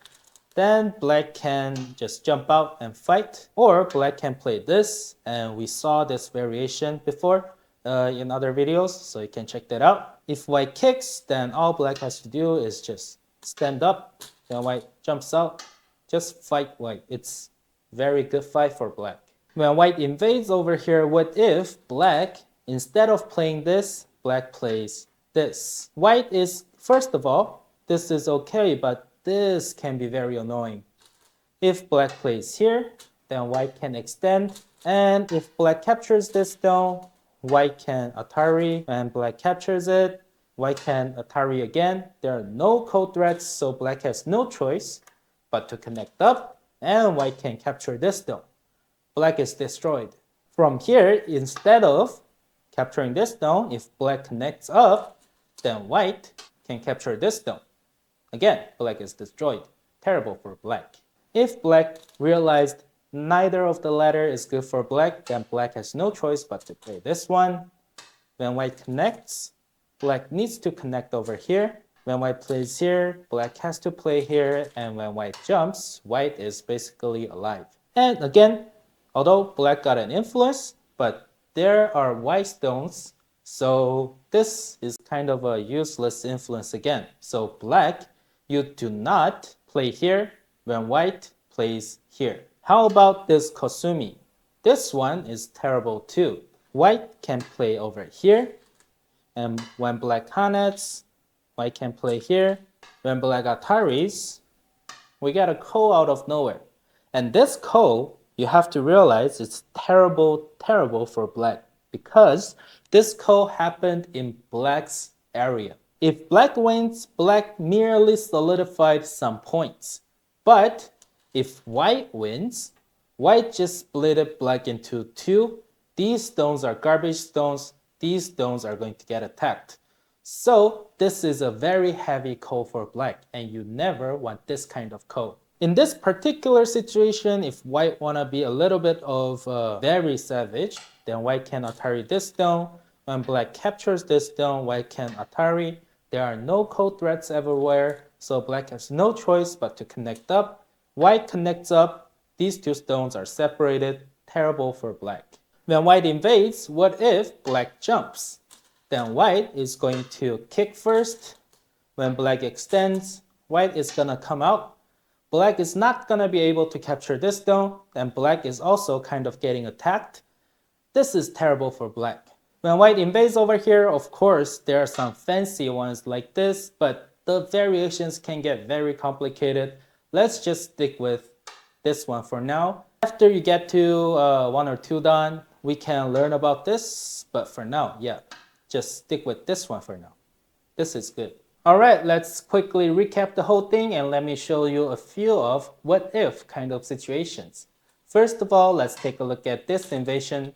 Then black can just jump out and fight, or black can play this, and we saw this variation before in other videos, so you can check that out. If white kicks, then all black has to do is just stand up. Then white jumps out, just fight white. It's very good fight for black. When white invades over here, what if black, instead of playing this, black plays this? White is, first of all, this is okay, but this can be very annoying. If black plays here, then white can extend. And if black captures this stone, white can Atari. And black captures it, white can Atari again. There are no code threats, so black has no choice but to connect up. And white can capture this stone. Black is destroyed. From here, instead of capturing this stone, if black connects up, then white can capture this stone. Again, black is destroyed. Terrible for black. If black realized neither of the latter is good for black, then black has no choice but to play this one. When white connects, black needs to connect over here. When white plays here, black has to play here. And when white jumps, white is basically alive. And again, although black got an influence, but there are white stones, so this is kind of a useless influence again. So black, you do not play here when white plays here. How about this kosumi? This one is terrible too. White can play over here, and when black hanets, white can play here. When black ataris, we get a ko out of nowhere. And this ko, you have to realize it's terrible, terrible for black because this ko happened in black's area. If black wins, black merely solidified some points. But if white wins, white just split black into two. These stones are garbage stones. These stones are going to get attacked. So this is a very heavy ko for black, and you never want this kind of ko. In this particular situation, if white want to be a little bit of very savage, then white can Atari this stone. When black captures this stone, white can Atari. There are no code threats everywhere, so black has no choice but to connect up. White connects up. These two stones are separated. Terrible for black. When white invades, what if black jumps? Then white is going to kick first. When black extends, white is going to come out. Black is not going to be able to capture this stone, and black is also kind of getting attacked. This is terrible for black. When white invades over here, of course, there are some fancy ones like this, but the variations can get very complicated. Let's just stick with this one for now. After you get to 1 or 2 dan, we can learn about this, but for now, yeah, just stick with this one for now. This is good. All right, let's quickly recap the whole thing and let me show you a few of what if kind of situations. First of all, let's take a look at this invasion.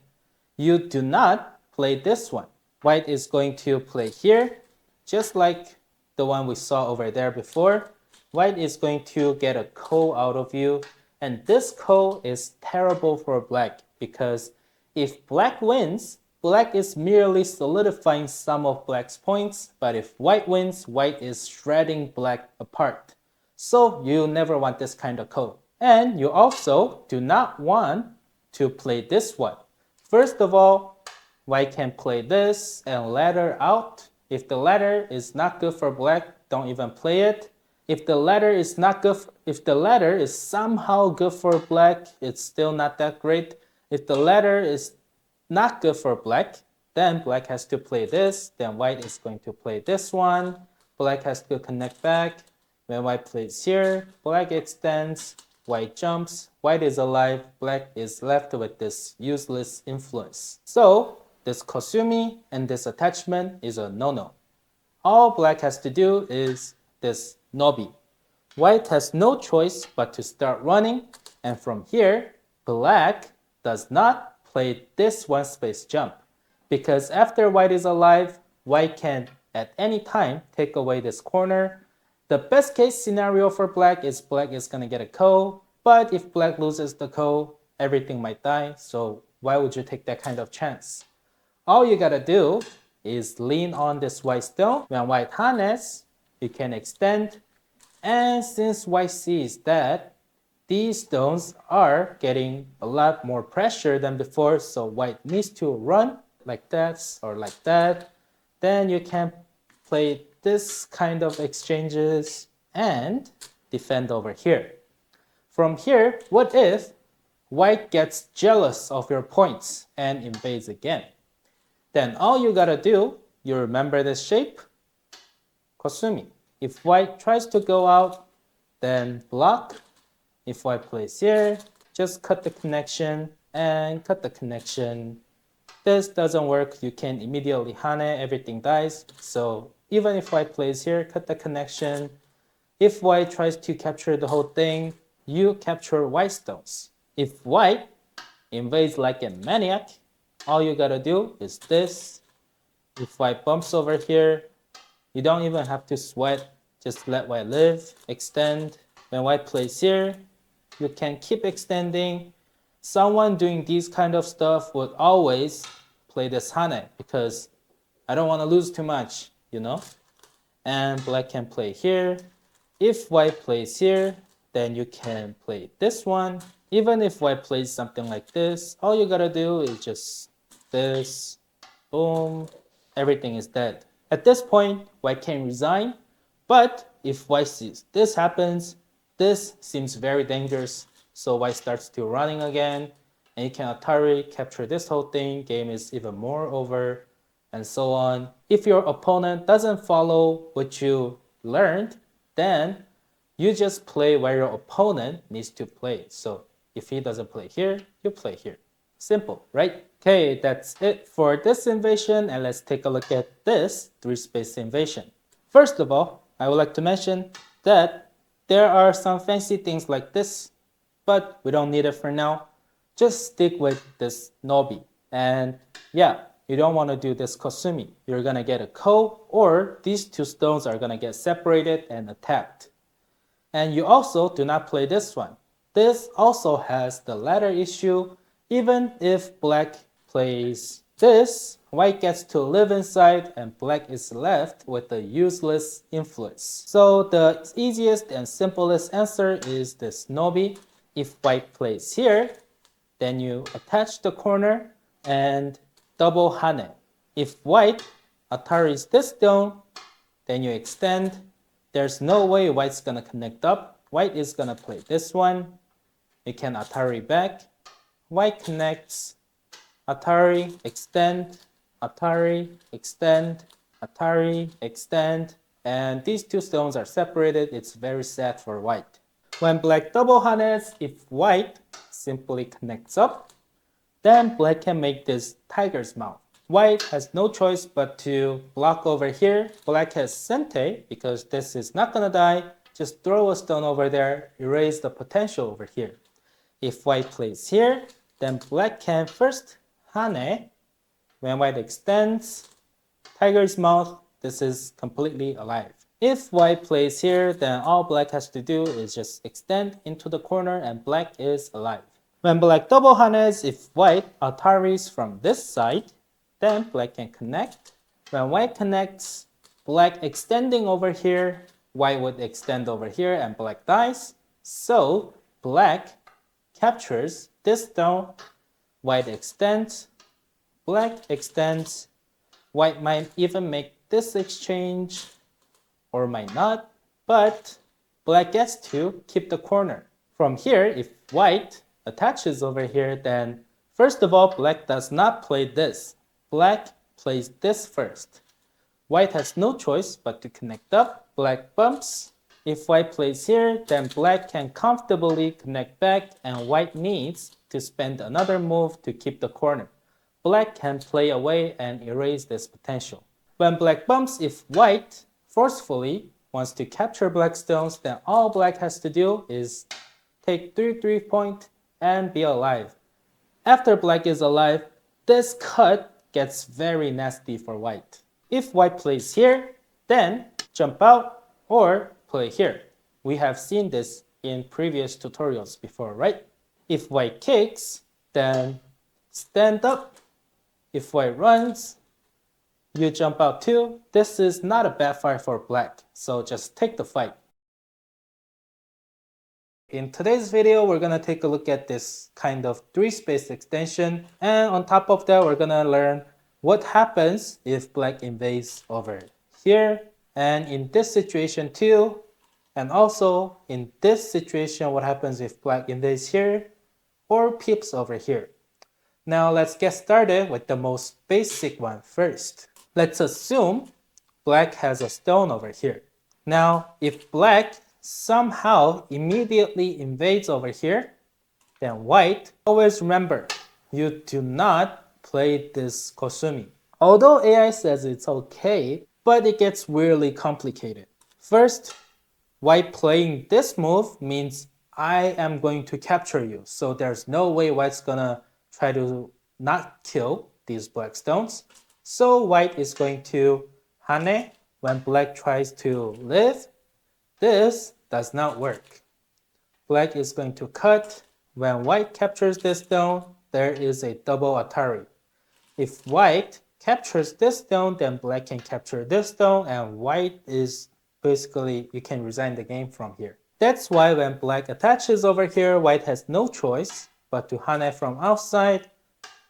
You do not play this one. White is going to play here, just like the one we saw over there before. White is going to get a ko out of you, and this ko is terrible for black because if black wins, black is merely solidifying some of black's points, but if white wins, white is shredding black apart. So you never want this kind of ko. And you also do not want to play this one. First of all, white can play this and ladder out. If the ladder is not good for black, don't even play it. If the ladder is not good, if the ladder is somehow good for black, it's still not that great. If the ladder is not good for black, then black has to play this, then white is going to play this one, black has to connect back. When white plays here, black extends, white jumps, white is alive, black is left with this useless influence. So this kosumi and this attachment is a no-no. All black has to do is this nobi. White has no choice but to start running, and from here, black does not play this one space jump, because after white is alive, white can at any time take away this corner. The best case scenario for black is gonna get a ko, but if black loses the ko, everything might die, so why would you take that kind of chance? All you gotta do is lean on this white stone. When white harness, you can extend, and since white sees that these stones are getting a lot more pressure than before, so white needs to run like that or like that, then you can play this kind of exchanges and defend over here. From here, what if white gets jealous of your points and invades again? Then all you gotta do, you remember this shape? Kosumi. If white tries to go out, then block. If white plays here, just cut the connection and cut the connection. This doesn't work, you can immediately hane, everything dies. So even if white plays here, cut the connection. If white tries to capture the whole thing, you capture white stones. If white invades like a maniac, all you gotta do is this. If white bumps over here, you don't even have to sweat, just let white live, extend. When white plays here, you can keep extending. Someone doing these kind of stuff would always play this hane because I don't want to lose too much, you know? And black can play here. If white plays here, then you can play this one. Even if white plays something like this, all you gotta do is just this, boom, everything is dead. At this point, white can resign, but if white sees this happens, this seems very dangerous, so white starts to running again, and you can Atari capture this whole thing, game is even more over, and so on. If your opponent doesn't follow what you learned, then you just play where your opponent needs to play. So if he doesn't play here, you play here. Simple, right? Okay, that's it for this invasion, and let's take a look at this 3-space invasion. First of all, I would like to mention that there are some fancy things like this, but we don't need it for now. Just stick with this nobi. And yeah, you don't want to do this kosumi. You're gonna get a ko, or these two stones are gonna get separated and attacked. And you also do not play this one. This also has the ladder issue. Even if black plays this, white gets to live inside and black is left with a useless influence. So the easiest and simplest answer is this nobi. If white plays here, then you attach the corner and double hane. If white ataris this stone, then you extend. There's no way white's gonna connect up. White is gonna play this one. You can atari back. White connects, atari, extend, atari, extend, atari, extend, and these two stones are separated. It's very sad for white. When black double hanes, if white simply connects up, then black can make this tiger's mouth. White has no choice but to block over here. Black has sente because this is not gonna die. Just throw a stone over there, erase the potential over here. If white plays here, then black can first hane. When white extends, tiger's mouth, this is completely alive. If white plays here, then all black has to do is just extend into the corner and black is alive. When black double hanes, if white ataris from this side, then black can connect. When white connects, black extending over here, white would extend over here and black dies. So black captures this stone, white extends, black extends, white might even make this exchange or might not, but black gets to keep the corner. From here, if white attaches over here, then first of all, black does not play this. Black plays this first. White has no choice but to connect up. Black bumps. If white plays here, then black can comfortably connect back and white needs to spend another move to keep the corner. Black can play away and erase this potential. When black bumps, if white forcefully wants to capture black stones, then all black has to do is take 3 point and be alive. After black is alive, this cut gets very nasty for white. If white plays here, then jump out or play here. We have seen this in previous tutorials before, right? If white kicks, then stand up. If white runs, you jump out too. This is not a bad fight for black, so just take the fight. In today's video, we're gonna take a look at this kind of 3-space extension, and on top of that, we're gonna learn what happens if black invades over here, and in this situation too, and also in this situation, what happens if black invades here or peeps over here. Now let's get started with the most basic one first. Let's assume black has a stone over here. Now, if black somehow immediately invades over here, then white, always remember, you do not play this kosumi. Although AI says it's okay, but it gets really complicated. First, white playing this move means I am going to capture you. So there's no way white's gonna try to not kill these black stones. So white is going to hane when black tries to live. This does not work. Black is going to cut. When white captures this stone, there is a double atari. If white captures this stone, then black can capture this stone, and white is basically, you can resign the game from here. That's why when black attaches over here, white has no choice but to hane from outside.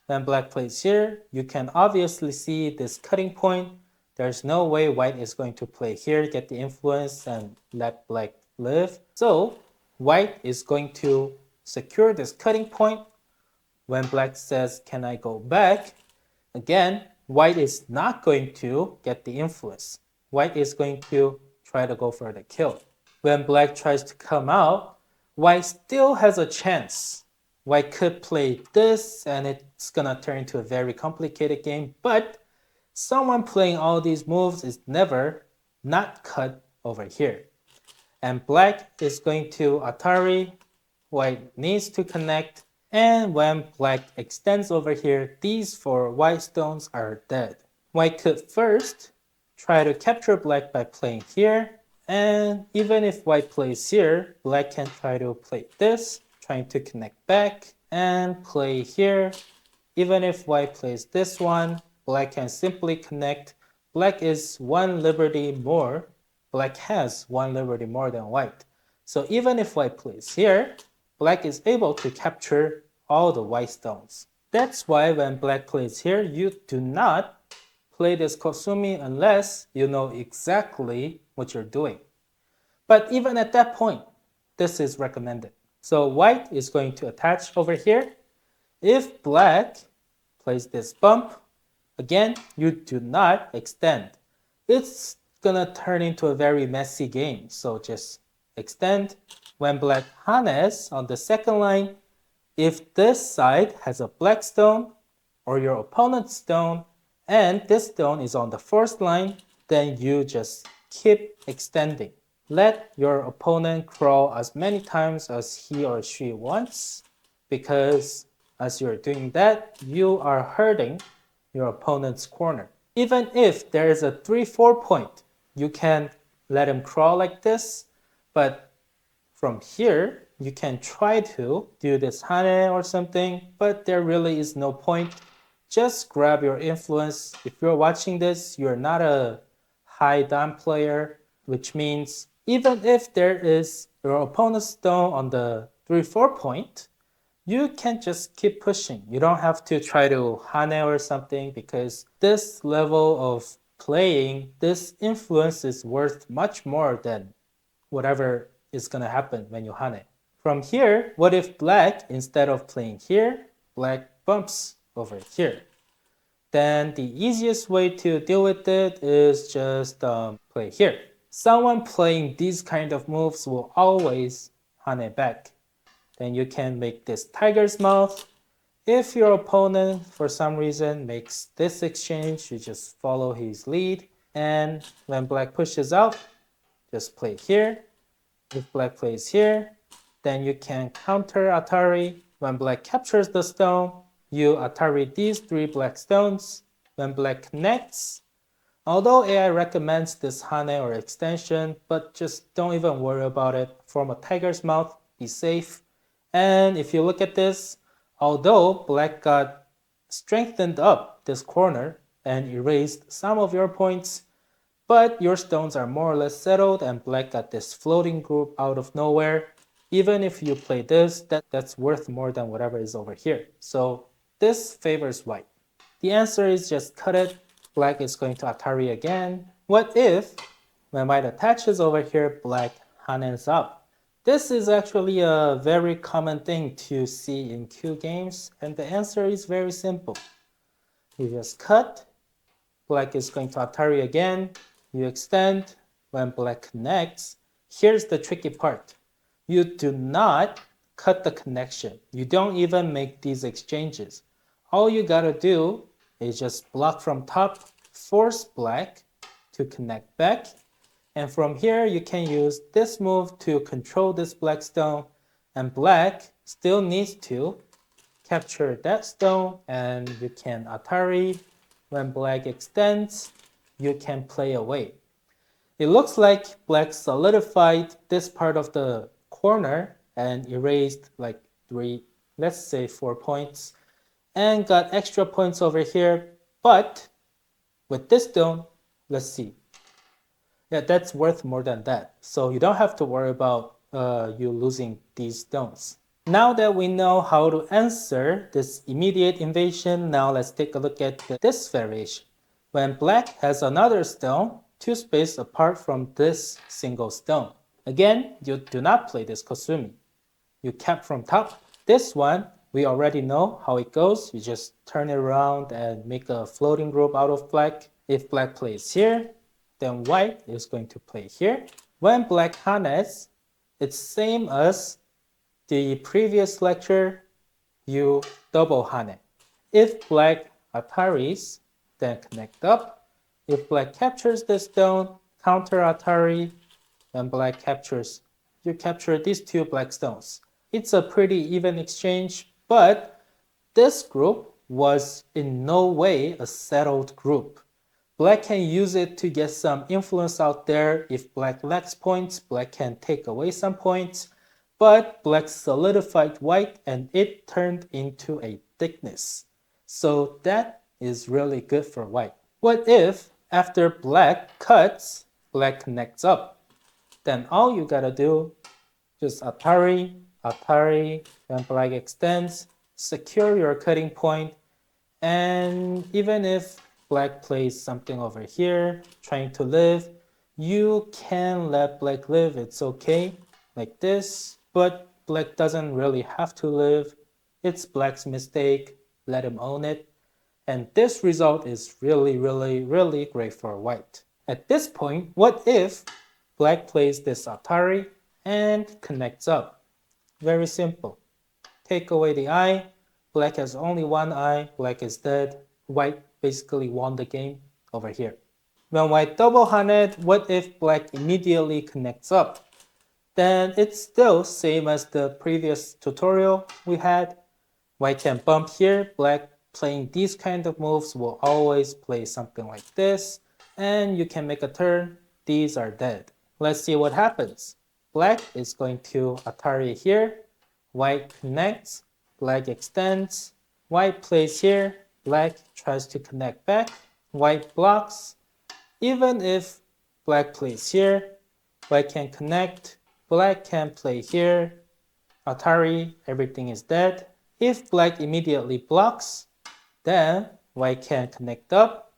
When black plays here, you can obviously see this cutting point. There's no way white is going to play here, get the influence, and let black live. So white is going to secure this cutting point. When black says, can I go back? Again, white is not going to get the influence. White is going to try to go for the kill. When black tries to come out, white still has a chance. White could play this and it's gonna turn into a very complicated game, but someone playing all these moves is never not cut over here. And black is going to atari, white needs to connect, and when black extends over here, these 4 white stones are dead. White could first try to capture black by playing here, and even if white plays here, black can try to play this, trying to connect back, and play here. Even if white plays this one, black can simply connect. Black is 1 liberty more. Black has 1 liberty more than white. So even if white plays here, black is able to capture all the white stones. That's why when black plays here, you do not play this kosumi unless you know exactly what you're doing. But even at that point, this is recommended. So white is going to attach over here. If black plays this bump, again, you do not extend. It's gonna turn into a very messy game, so just extend. When black hanes on the second line, if this side has a black stone or your opponent's stone and this stone is on the first line, then you just keep extending. Let your opponent crawl as many times as he or she wants, because as you're doing that, you are hurting your opponent's corner. Even if there is a 3-4 point, you can let him crawl like this, but from here, you can try to do this hane or something, but there really is no point. Just grab your influence. If you're watching this, you're not a high dan player, which means even if there is your opponent's stone on the 3-4 point, you can just keep pushing. You don't have to try to hane or something, because this level of playing, this influence is worth much more than whatever is gonna happen when you hane. From here, what if black, instead of playing here, black bumps over here? then the easiest way to deal with it is just play here. Someone playing these kind of moves will always hane back. Then you can make this tiger's mouth. If your opponent, for some reason, makes this exchange, you just follow his lead. And when black pushes out, just play here. If black plays here, then you can counter Atari. When black captures the stone, you Atari these 3 black stones. When black connects, although AI recommends this hane or extension, but just don't even worry about it. Form a tiger's mouth, be safe. And if you look at this, although black got strengthened up this corner and erased some of your points, but your stones are more or less settled and black got this floating group out of nowhere. Even if you play this, that's worth more than whatever is over here. So this favors white. The answer is just cut it. Black is going to Atari again. What if, when white attaches over here, black hanes up? This is actually a very common thing to see in Q games, and the answer is very simple. You just cut, black is going to Atari again, you extend, when black connects. Here's the tricky part. You do not cut the connection. You don't even make these exchanges. All you gotta do is just block from top, force black to connect back. And from here, you can use this move to control this black stone. And black still needs to capture that stone, and you can Atari. When black extends, you can play away. It looks like black solidified this part of the corner and erased like 3, let's say 4 points, and got extra points over here. But with this stone, let's see. Yeah, that's worth more than that. So you don't have to worry about you losing these stones. Now that we know how to answer this immediate invasion, now let's take a look at this variation. When black has another stone, 2 spaces apart from this single stone. Again, you do not play this kosumi. You cap from top. This one, we already know how it goes. You just turn it around and make a floating group out of black. If black plays here, then white is going to play here. When black hanes, it's same as the previous lecture, you double hane. If black Ataris, then connect up. If black captures the stone, counter Atari. When black captures, you capture these 2 black stones. It's a pretty even exchange, but this group was in no way a settled group. Black can use it to get some influence out there. If black lacks points, black can take away some points. But black solidified white and it turned into a thickness. So that is really good for white. What if after black cuts, black connects up? Then all you gotta do, just Atari, Atari, then black extends, secure your cutting point, and even if black plays something over here, trying to live, you can let black live, it's okay, like this, but black doesn't really have to live. It's black's mistake, let him own it. And this result is really, really, really great for white. At this point, what if black plays this Atari and connects up? Very simple. Take away the eye, black has only 1 eye, black is dead, white basically won the game over here. When white double haned, what if black immediately connects up? Then it's still same as the previous tutorial we had. White can bump here, black playing these kind of moves will always play something like this, and you can make a turn, these are dead. Let's see what happens. Black is going to Atari here, white connects, black extends, white plays here, black tries to connect back, white blocks. Even if black plays here, white can connect, black can play here, Atari, everything is dead. If black immediately blocks, then white can connect up.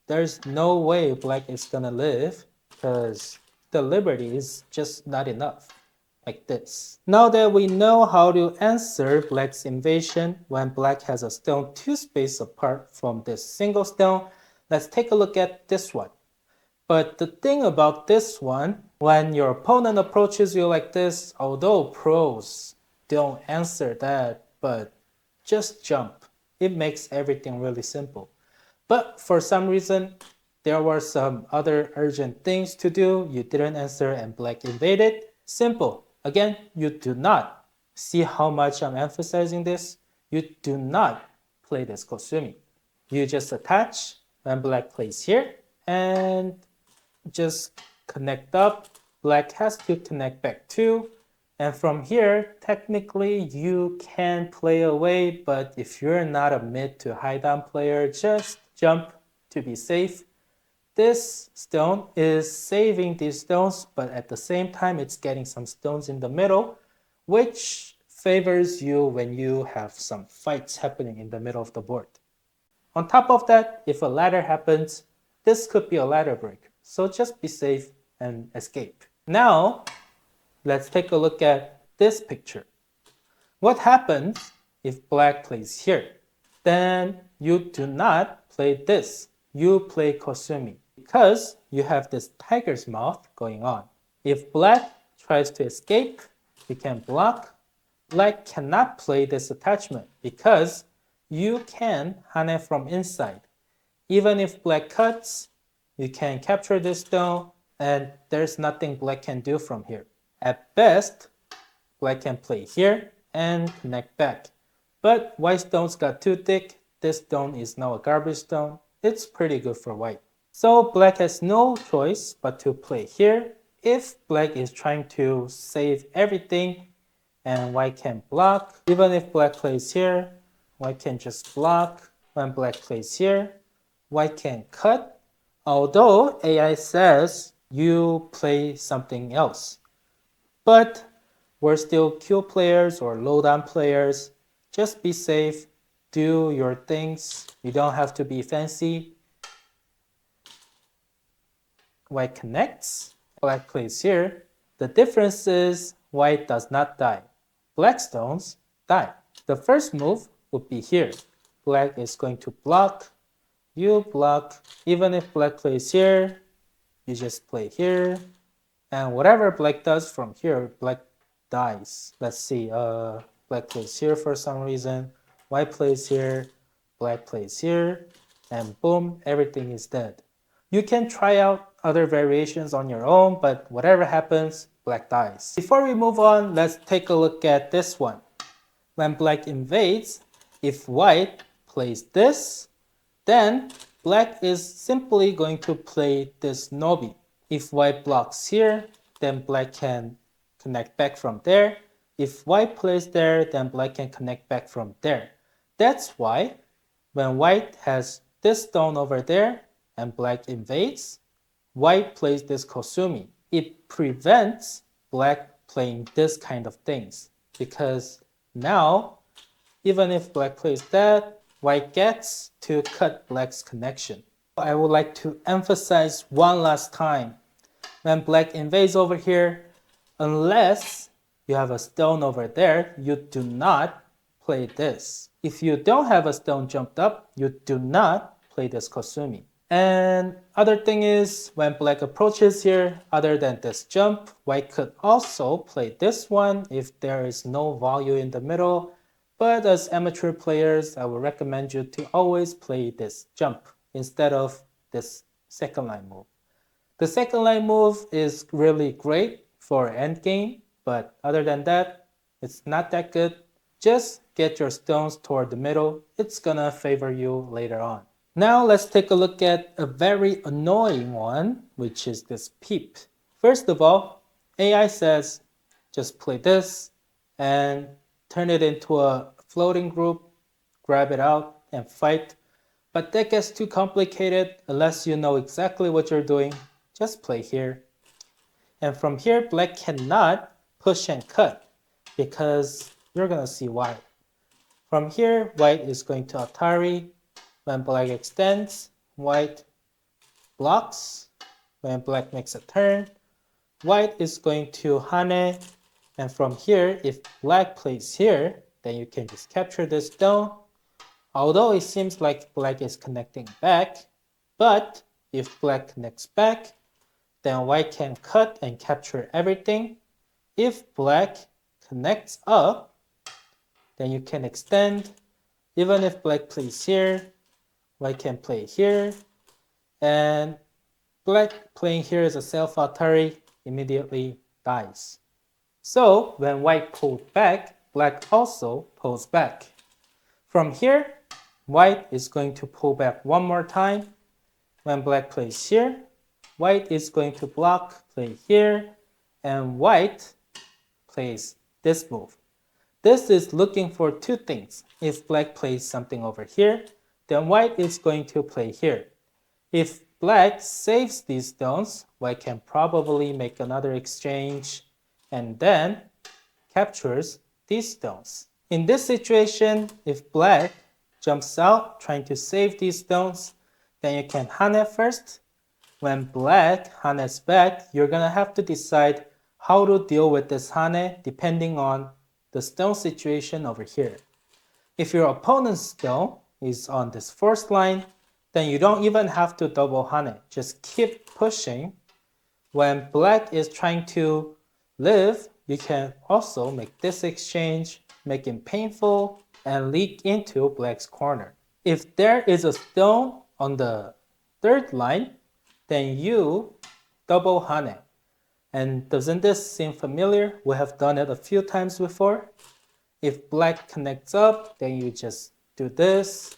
There's no way black is gonna live because the liberty is just not enough. like this. Now that we know how to answer black's invasion when black has a stone 2 space apart from this single stone, let's take a look at this one. But the thing about this one, when your opponent approaches you like this, although pros don't answer that, but just jump. It makes everything really simple. But for some reason, there were some other urgent things to do. You didn't answer and black invaded. Simple. Again, you do not. See how much I'm emphasizing this? You do not play this kosumi. You just attach when black plays here and just connect up. Black has to connect back too. And from here, technically you can play away, but if you're not a mid to high down player, just jump to be safe. This stone is saving these stones, but at the same time, it's getting some stones in the middle, which favors you when you have some fights happening in the middle of the board. On top of that, if a ladder happens, this could be a ladder break. So just be safe and escape. Now, let's take a look at this picture. What happens if black plays here? Then you do not play this. You play kosumi because you have this tiger's mouth going on. If black tries to escape, you can block. Black cannot play this attachment because you can hane from inside. Even if black cuts, you can capture this stone and there's nothing black can do from here. At best, black can play here and connect back. But white stones got too thick. This stone is now a garbage stone. It's pretty good for white. So black has no choice but to play here. If black is trying to save everything and white can block, even if black plays here, white can just block. When black plays here, white can cut. Although AI says you play something else. But we're still kyu players or low down players. Just be safe, do your things. You don't have to be fancy. White connects, black plays here. The difference is white does not die. Black stones die. The first move would be here. Black is going to block. You block. Even if black plays here, you just play here. And whatever black does from here, black dies. Let's see, black plays here for some reason. White plays here, black plays here, and boom, everything is dead. You can try out other variations on your own, but whatever happens, black dies. Before we move on, let's take a look at this one. When black invades, if white plays this, then black is simply going to play this nobi. If white blocks here, then black can connect back from there. If white plays there, then black can connect back from there. That's why when white has this stone over there and black invades, white plays this kosumi. It prevents black playing this kind of things because now, even if black plays that, white gets to cut black's connection. I would like to emphasize one last time. When black invades over here, unless you have a stone over there, you do not play this. If you don't have a stone jumped up, you do not play this kosumi. And other thing is, when black approaches here, other than this jump, white could also play this one if there is no value in the middle. But as amateur players, I would recommend you to always play this jump instead of this second line move. The second line move is really great for endgame, but other than that, it's not that good. Just get your stones toward the middle. It's gonna favor you later on. Now let's take a look at a very annoying one, which is this peep. First of all, AI says just play this and turn it into a floating group, grab it out and fight. But that gets too complicated unless you know exactly what you're doing. Just play here. And from here, black cannot push and cut because you're gonna see why. From here, white is going to Atari. When black extends, white blocks. When black makes a turn, white is going to hane And from here, if black plays here, then you can just capture this stone. Although it seems like black is connecting back, but if black connects back, then white can cut and capture everything. If black connects up, then you can extend. Even if black plays here, white can play here. And black playing here is a self-Atari, immediately dies. So when white pulls back, black also pulls back. From here, white is going to pull back one more time. When black plays here, white is going to block, play here, and white plays this move. This is looking for two things. If black plays something over here, then white is going to play here. If black saves these stones, white can probably make another exchange and then captures these stones. In this situation, if black jumps out trying to save these stones, then you can hane first. When black hanes back, you're gonna have to decide how to deal with this hane depending on the stone situation over here. If your opponent's stone is on this first line, then you don't even have to double hane. Just keep pushing. When black is trying to live, you can also make this exchange, make it painful, and leak into black's corner. If there is a stone on the third line, then you double hane. And doesn't this seem familiar? We have done it a few times before. If black connects up, then you just do this.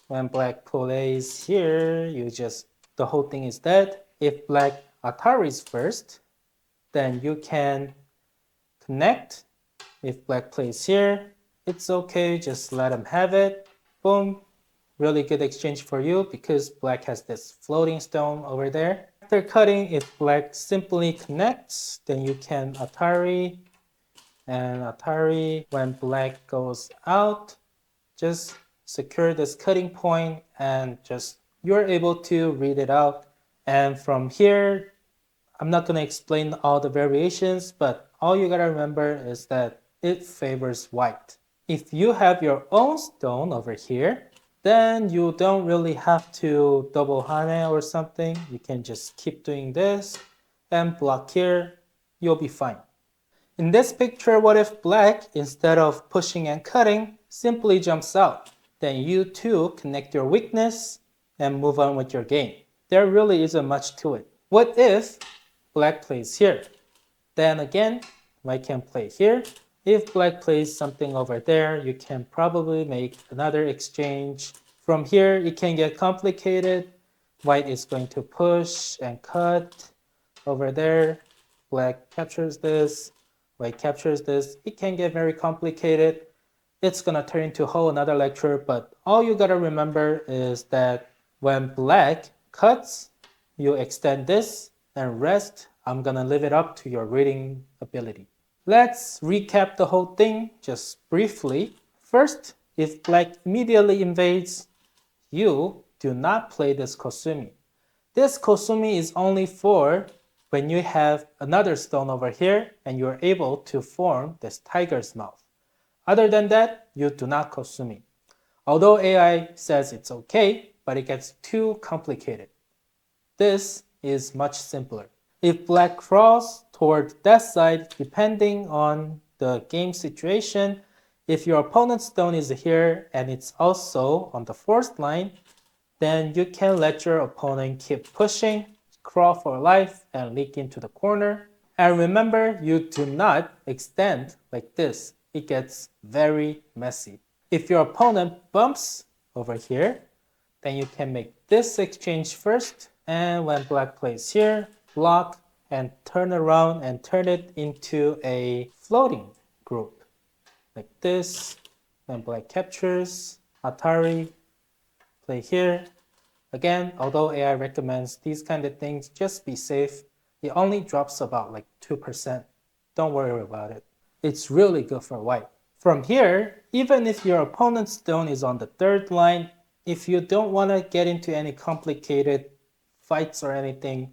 When black plays here, the whole thing is dead. If black Ataris first, then you can connect. If black plays here, it's okay, just let him have it. Boom, really good exchange for you because black has this floating stone over there. After cutting, if black simply connects, then you can Atari. And Atari, when black goes out, just secure this cutting point and you're able to read it out. And from here, I'm not gonna explain all the variations, but all you gotta remember is that it favors white. If you have your own stone over here, then you don't really have to double hane or something. You can just keep doing this and block here, you'll be fine. In this picture, what if black, instead of pushing and cutting, simply jumps out? Then you too connect your weakness and move on with your game. There really isn't much to it. What if black plays here? Then again, white can play here. If black plays something over there, you can probably make another exchange. From here, it can get complicated. White is going to push and cut over there. Black captures this. White captures this. It can get very complicated. It's gonna turn into a whole another lecture, but all you gotta remember is that when black cuts, you extend this and rest. I'm gonna leave it up to your reading ability. Let's recap the whole thing just briefly. First, if black immediately invades, you do not play this kosumi. This kosumi is only for when you have another stone over here and you're able to form this tiger's mouth. Other than that, you do not kosumi. Although AI says it's okay, but it gets too complicated. This is much simpler. If black crawls toward that side, depending on the game situation, if your opponent's stone is here and it's also on the fourth line, then you can let your opponent keep pushing, crawl for life, and leak into the corner. And remember, you do not extend like this. It gets very messy. If your opponent bumps over here, then you can make this exchange first. And when black plays here, block and turn around and turn it into a floating group. Like this. When black captures, Atari, play here. Again, although AI recommends these kind of things, just be safe. It only drops about like 2%. Don't worry about it. It's really good for white. From here, even if your opponent's stone is on the third line, if you don't want to get into any complicated fights or anything,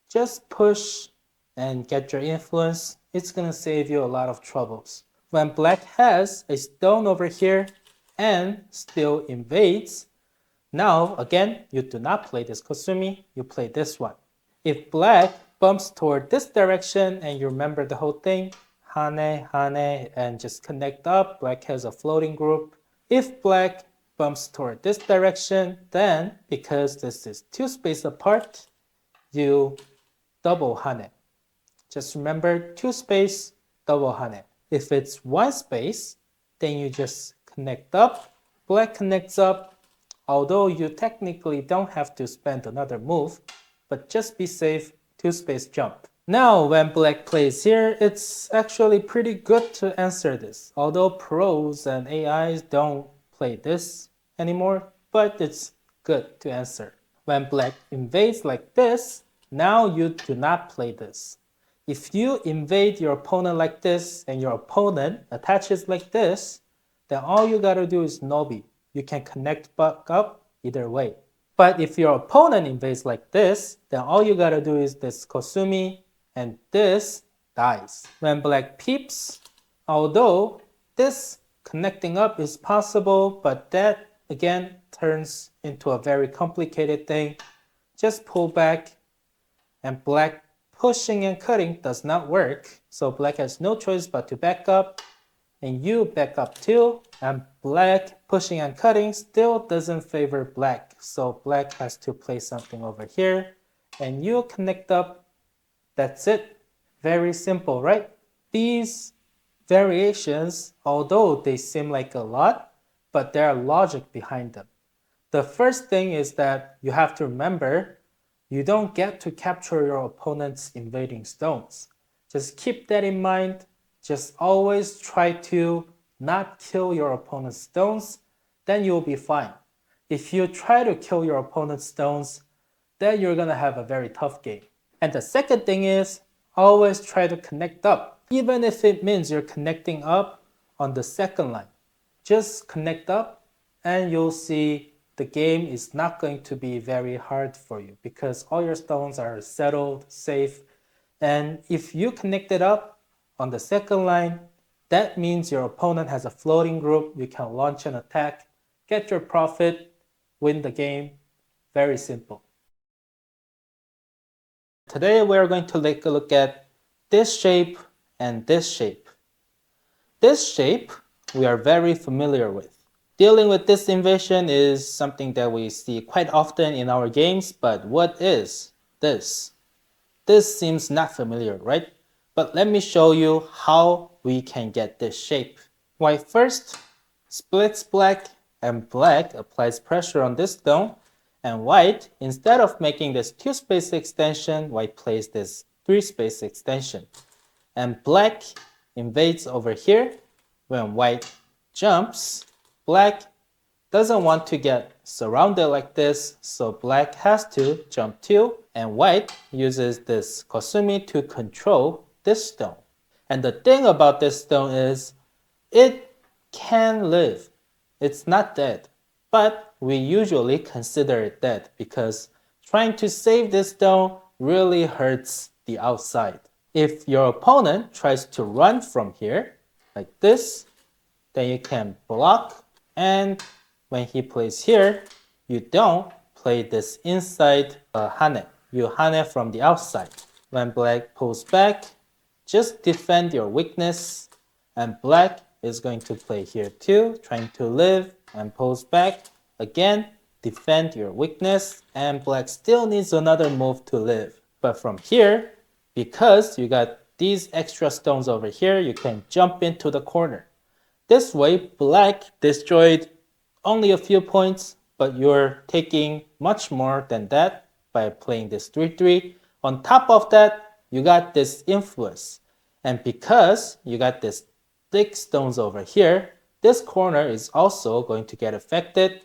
just push and get your influence, it's gonna save you a lot of troubles. When black has a stone over here and still invades, now again, you do not play this kosumi, you play this one. If black bumps toward this direction and you remember the whole thing, hane, hane, and just connect up, black has a floating group. If black bumps toward this direction, then because this is 2 space apart, you double hane. Just remember 2 space, double hane. If it's 1 space, then you just connect up, black connects up, although you technically don't have to spend another move, but just be safe, 2 space jump. Now when black plays here, it's actually pretty good to answer this, although pros and AIs don't play this anymore, but it's good to answer. When black invades like this, now you do not play this. If you invade your opponent like this and your opponent attaches like this, then all you gotta do is nobi. You can connect back up either way. But if your opponent invades like this, then all you gotta do is this kosumi and this dies. When black peeps, although this connecting up is possible, but that again turns into a very complicated thing. Just pull back, and black pushing and cutting does not work. So black has no choice but to back up, and you back up too. And black pushing and cutting still doesn't favor black. So black has to play something over here, and you connect up. That's it. Very simple, right? These variations, although they seem like a lot, but there are logic behind them. The first thing is that you have to remember you don't get to capture your opponent's invading stones. Just keep that in mind. Just always try to not kill your opponent's stones, then you'll be fine. If you try to kill your opponent's stones, then you're gonna have a very tough game. And the second thing is, always try to connect up, even if it means you're connecting up on the second line. Just connect up and you'll see the game is not going to be very hard for you because all your stones are settled, safe. And if you connect it up on the second line, that means your opponent has a floating group. You can launch an attack, get your profit, win the game. Very simple. Today we're going to take a look at this shape and this shape. This shape we are very familiar with. Dealing with this invasion is something that we see quite often in our games, but what is this? This seems not familiar, right? But let me show you how we can get this shape. White first splits black, and black applies pressure on this stone, and white, instead of making this 2 space extension, white plays this 3 space extension. And black invades over here. When white jumps, black doesn't want to get surrounded like this, so black has to jump too, and white uses this kosumi to control this stone. And the thing about this stone is it can live. It's not dead, but we usually consider it dead because trying to save this stone really hurts the outside. If your opponent tries to run from here like this, then you can block, and when he plays here, you don't play this inside hane. You hane from the outside. When black pulls back, just defend your weakness, and black is going to play here too, trying to live, and pulls back. Again, defend your weakness, and black still needs another move to live. But from here, because you got these extra stones over here, you can jump into the corner. This way, black destroyed only a few points, but you're taking much more than that by playing this 3-3. On top of that, you got this influence. And because you got this thick stones over here, this corner is also going to get affected.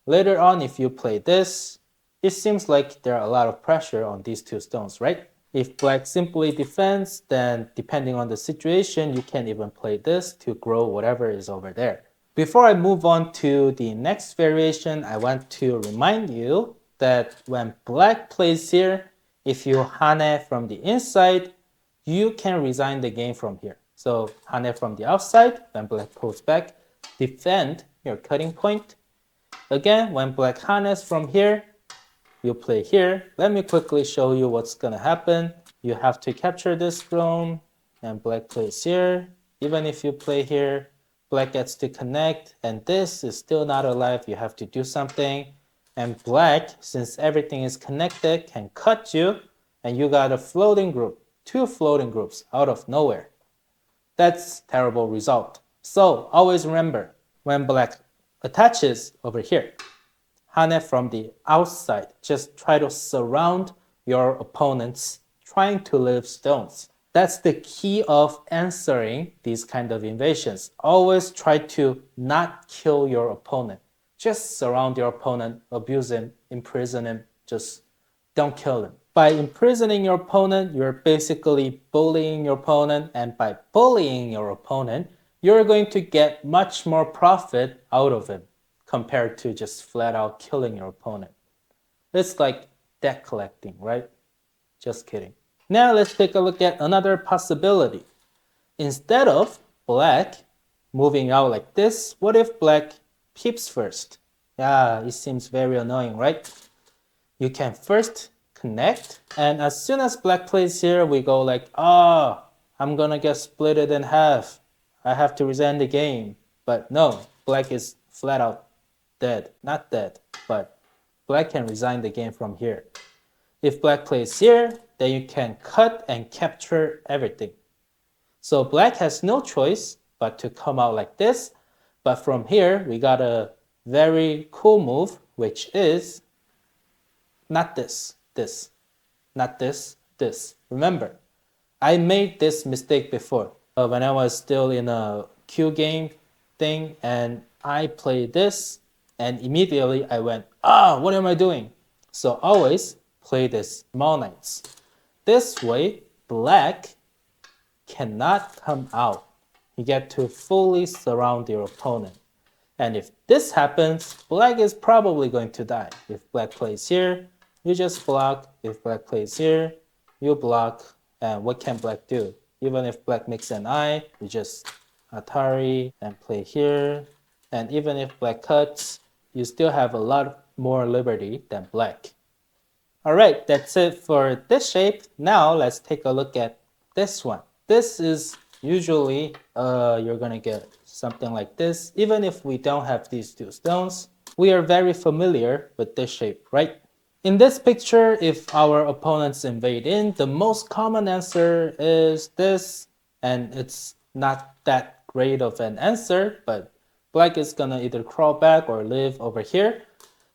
Later on, if you play this, it seems like there are a lot of pressure on these 2 stones, right? If black simply defends, then depending on the situation, you can even play this to grow whatever is over there. Before I move on to the next variation, I want to remind you that when black plays here, if you hane from the inside, you can resign the game from here. So hane from the outside, when black pulls back, defend your cutting point. Again, when black hanes from here, you play here. Let me quickly show you what's gonna happen. You have to capture this throne, and black plays here. Even if you play here, black gets to connect, and this is still not alive. You have to do something. And black, since everything is connected, can cut you, and you got a floating group, 2 floating groups out of nowhere. That's terrible result. So always remember, when black attaches over here, hane from the outside, just try to surround your opponents, trying to leave stones. That's the key of answering these kind of invasions. Always try to not kill your opponent. Just surround your opponent, abuse him, imprison him, just don't kill him. By imprisoning your opponent, you're basically bullying your opponent, and by bullying your opponent, you're going to get much more profit out of him compared to just flat out killing your opponent. It's like debt collecting, right? Just kidding. Now let's take a look at another possibility. Instead of black moving out like this, what if black peeps first? Yeah, it seems very annoying, right? You can first connect, and as soon as black plays here, we go like, oh, I'm gonna get splitted in half. I have to resign the game. But no, black is flat out dead. Not dead, but black can resign the game from here. If black plays here, then you can cut and capture everything. So black has no choice but to come out like this. But from here, we got a very cool move, which is not this, not this, this. Remember, I made this mistake before when I was still in a Q game thing, and I played this, and immediately I went, what am I doing? So always play this small knights. This way, black cannot come out. You get to fully surround your opponent. And if this happens, black is probably going to die. If black plays here, you just block. If black plays here, you block. And what can black do? Even if black makes an eye, you just Atari and play here. And even if black cuts, you still have a lot more liberty than black. All right, that's it for this shape. Now let's take a look at this one. This is usually, you're gonna get something like this. Even if we don't have these 2 stones, we are very familiar with this shape, right? In this picture, if our opponents invade in, the most common answer is this, and it's not that great of an answer, but black is gonna either crawl back or live over here.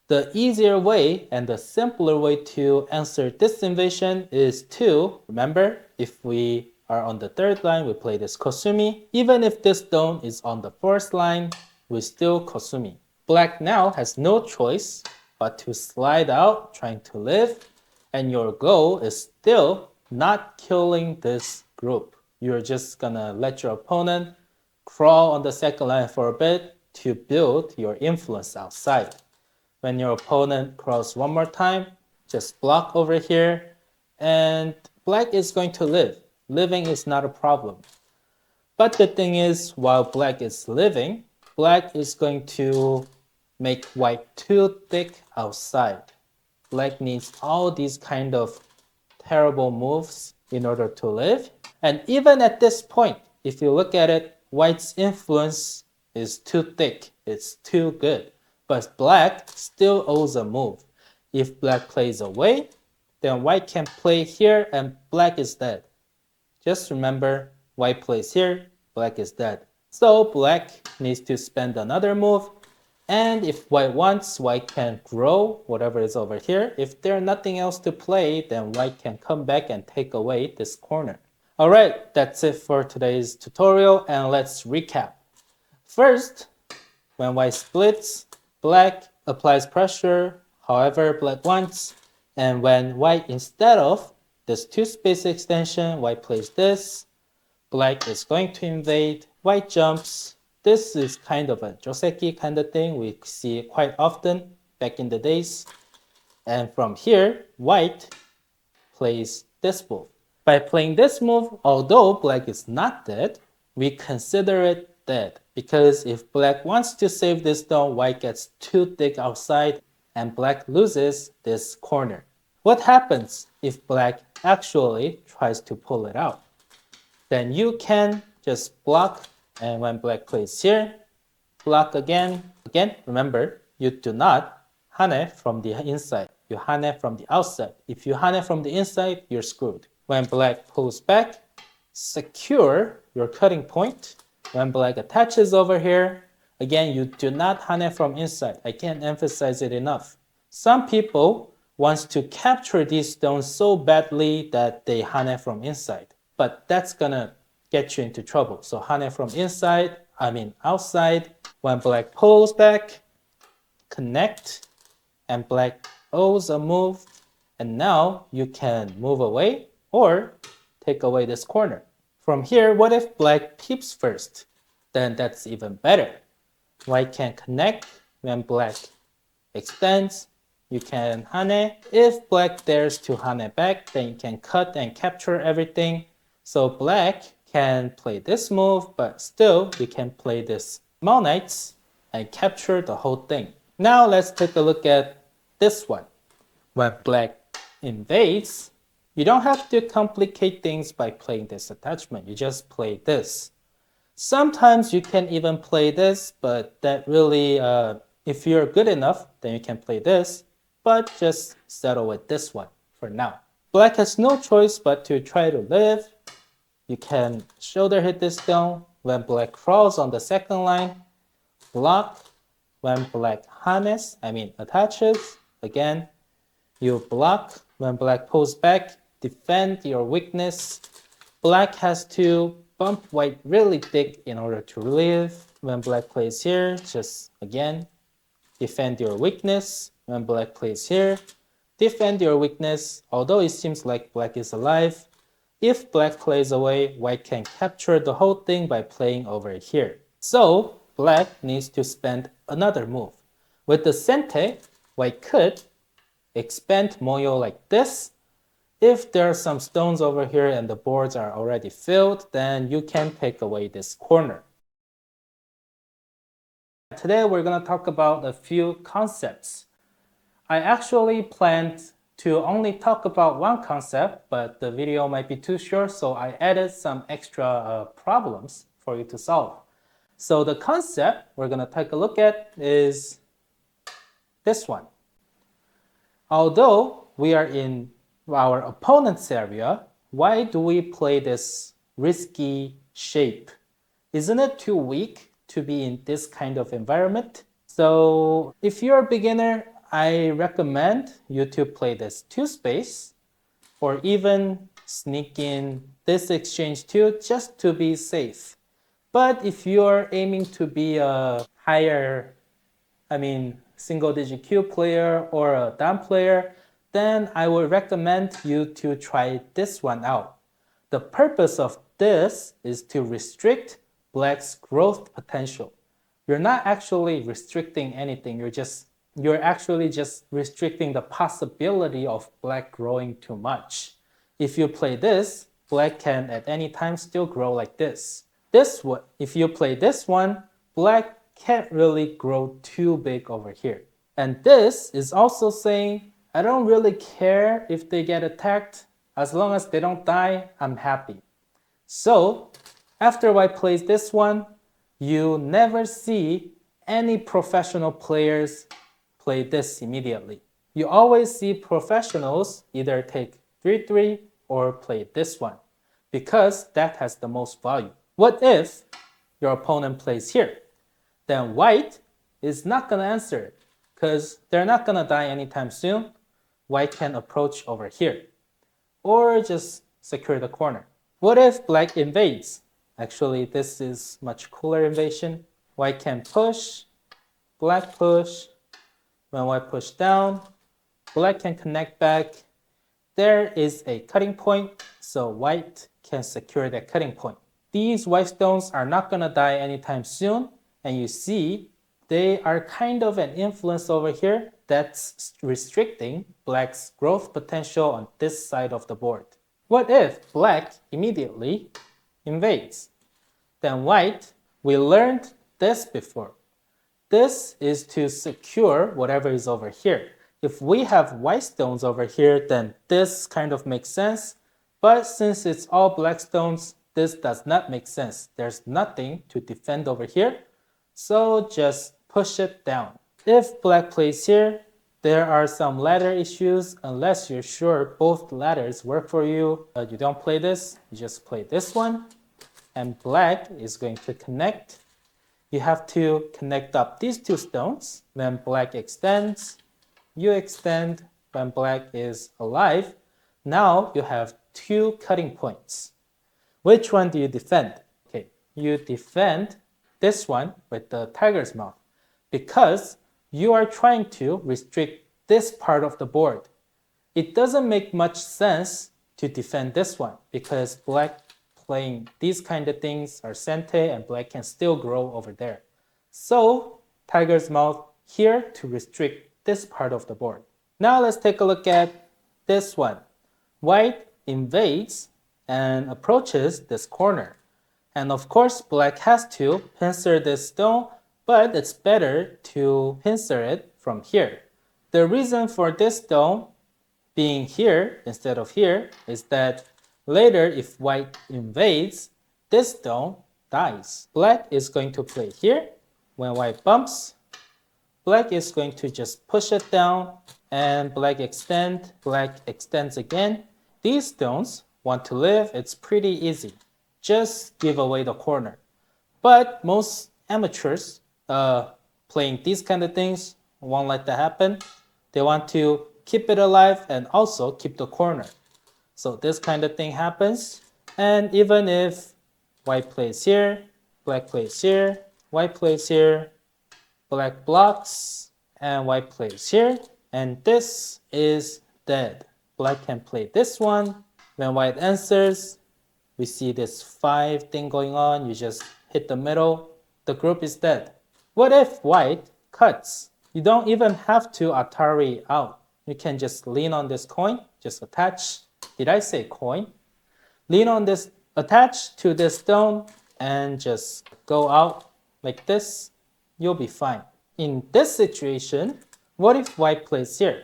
The easier way and the simpler way to answer this invasion is to, remember, if we are on the 3rd line, we play this kosumi. Even if this stone is on the 4th line, we still kosumi. Black now has no choice but to slide out, trying to live, and your goal is still not killing this group. You're just gonna let your opponent crawl on the 2nd line for a bit to build your influence outside. When your opponent crawls one more time, just block over here, and black is going to live. Living is not a problem. But the thing is, while black is living, black is going to make white too thick outside. Black needs all these kind of terrible moves in order to live. And even at this point, if you look at it, white's influence is too thick. It's too good. But black still owes a move. If black plays away, then white can play here and black is dead. Just remember, white plays here, black is dead. So black needs to spend another move. And if white wants, white can grow whatever is over here. If there's nothing else to play, then white can come back and take away this corner. All right, that's it for today's tutorial, and let's recap. First, when white splits, black applies pressure however black wants. And when white, instead of this 2-space extension, white plays this, black is going to invade, white jumps. This is kind of a Joseki kind of thing. We see it quite often back in the days. And from here, white plays this move. By playing this move, although black is not dead, we consider it dead. Because if black wants to save this stone, white gets too thick outside and black loses this corner. What happens if black actually tries to pull it out? Then you can just block, and when black plays here, block again. Again, remember, you do not hane from the inside. You hane from the outside. If you hane from the inside, you're screwed. When black pulls back, secure your cutting point. When black attaches over here, again, you do not hane from inside. I can't emphasize it enough. Some people want to capture these stones so badly that they hane from inside. But that's gonna get you into trouble. So hane from outside. When black pulls back, connect, and black owes a move. And now you can move away or take away this corner. From here, what if black peeps first? Then that's even better. White can connect. When black extends, you can hane. If black dares to hane back, then you can cut and capture everything. So black can play this move, but still you can play this small knights and capture the whole thing. Now let's take a look at this one. When black invades, you don't have to complicate things by playing this attachment. You just play this. Sometimes you can even play this, but that really, if you're good enough, then you can play this, but just settle with this one for now. Black has no choice but to try to live. You can shoulder hit this stone. When black crawls on the second line, block. When black attaches, again, you block. When black pulls back, defend your weakness. Black has to bump white really thick in order to live. When black plays here, just again, defend your weakness. When black plays here, defend your weakness. Although it seems like black is alive, if black plays away, white can capture the whole thing by playing over here. So black needs to spend another move. With the sente, white could expand moyo like this. If there are some stones over here and the boards are already filled, then you can take away this corner. Today we're going to talk about a few concepts. I actually planned to only talk about one concept, but the video might be too short, so I added some extra problems for you to solve. So the concept we're going to take a look at is this one. Although we are in our opponent's area, why do we play this risky shape? Isn't it too weak to be in this kind of environment? So if you're a beginner, I recommend you to play this 2 space or even sneak in this exchange 2 just to be safe. But if you're aiming to be a higher, single digit Q player or a down player, then I would recommend you to try this one out. The purpose of this is to restrict black's growth potential. You're not actually restricting anything, you're actually just restricting the possibility of black growing too much. If you play this, black can at any time still grow like this. If you play this one, black can't really grow too big over here. And this is also saying, I don't really care if they get attacked. As long as they don't die, I'm happy. So after white plays this one, you never see any professional players play this immediately. You always see professionals either take 3-3 or play this one because that has the most value. What if your opponent plays here? Then white is not going to answer it because they're not going to die anytime soon. White can approach over here or just secure the corner. What if black invades? Actually, this is much cooler invasion. White can push, black push. When white push down, black can connect back. There is a cutting point, so white can secure that cutting point. These white stones are not going to die anytime soon, and you see they are kind of an influence over here that's restricting black's growth potential on this side of the board. What if black immediately invades? Then white, we learned this before. This is to secure whatever is over here. If we have white stones over here, then this kind of makes sense. But since it's all black stones, this does not make sense. There's nothing to defend over here. So just push it down. If black plays here, there are some ladder issues. Unless you're sure both ladders work for you, you don't play this, you just play this one. And black is going to connect. You have to connect up these two stones. When black extends, you extend. When black is alive, now you have two cutting points. Which one do you defend? Okay, you defend this one with the tiger's mouth because you are trying to restrict this part of the board. It doesn't make much sense to defend this one because black playing these kind of things are sente and black can still grow over there. So tiger's mouth here to restrict this part of the board. Now let's take a look at this one. White invades and approaches this corner. And of course, black has to pincer this stone, but it's better to pincer it from here. The reason for this stone being here instead of here is that later if white invades, this stone dies. Black is going to play here. When white bumps, black is going to just push it down and black extends again. These stones want to live, it's pretty easy. Just give away the corner. But most amateurs playing these kind of things won't let that happen. They want to keep it alive and also keep the corner. So this kind of thing happens. And even if white plays here, black plays here, white plays here, black blocks, and white plays here, and this is dead. Black can play this one. When white answers, we see this 5 thing going on. You just hit the middle. The group is dead. What if white cuts? You don't even have to Atari out. You can just lean on this coin, just attach. Did I say coin? Lean on this, attach to this stone, and just go out like this. You'll be fine. In this situation, what if white plays here?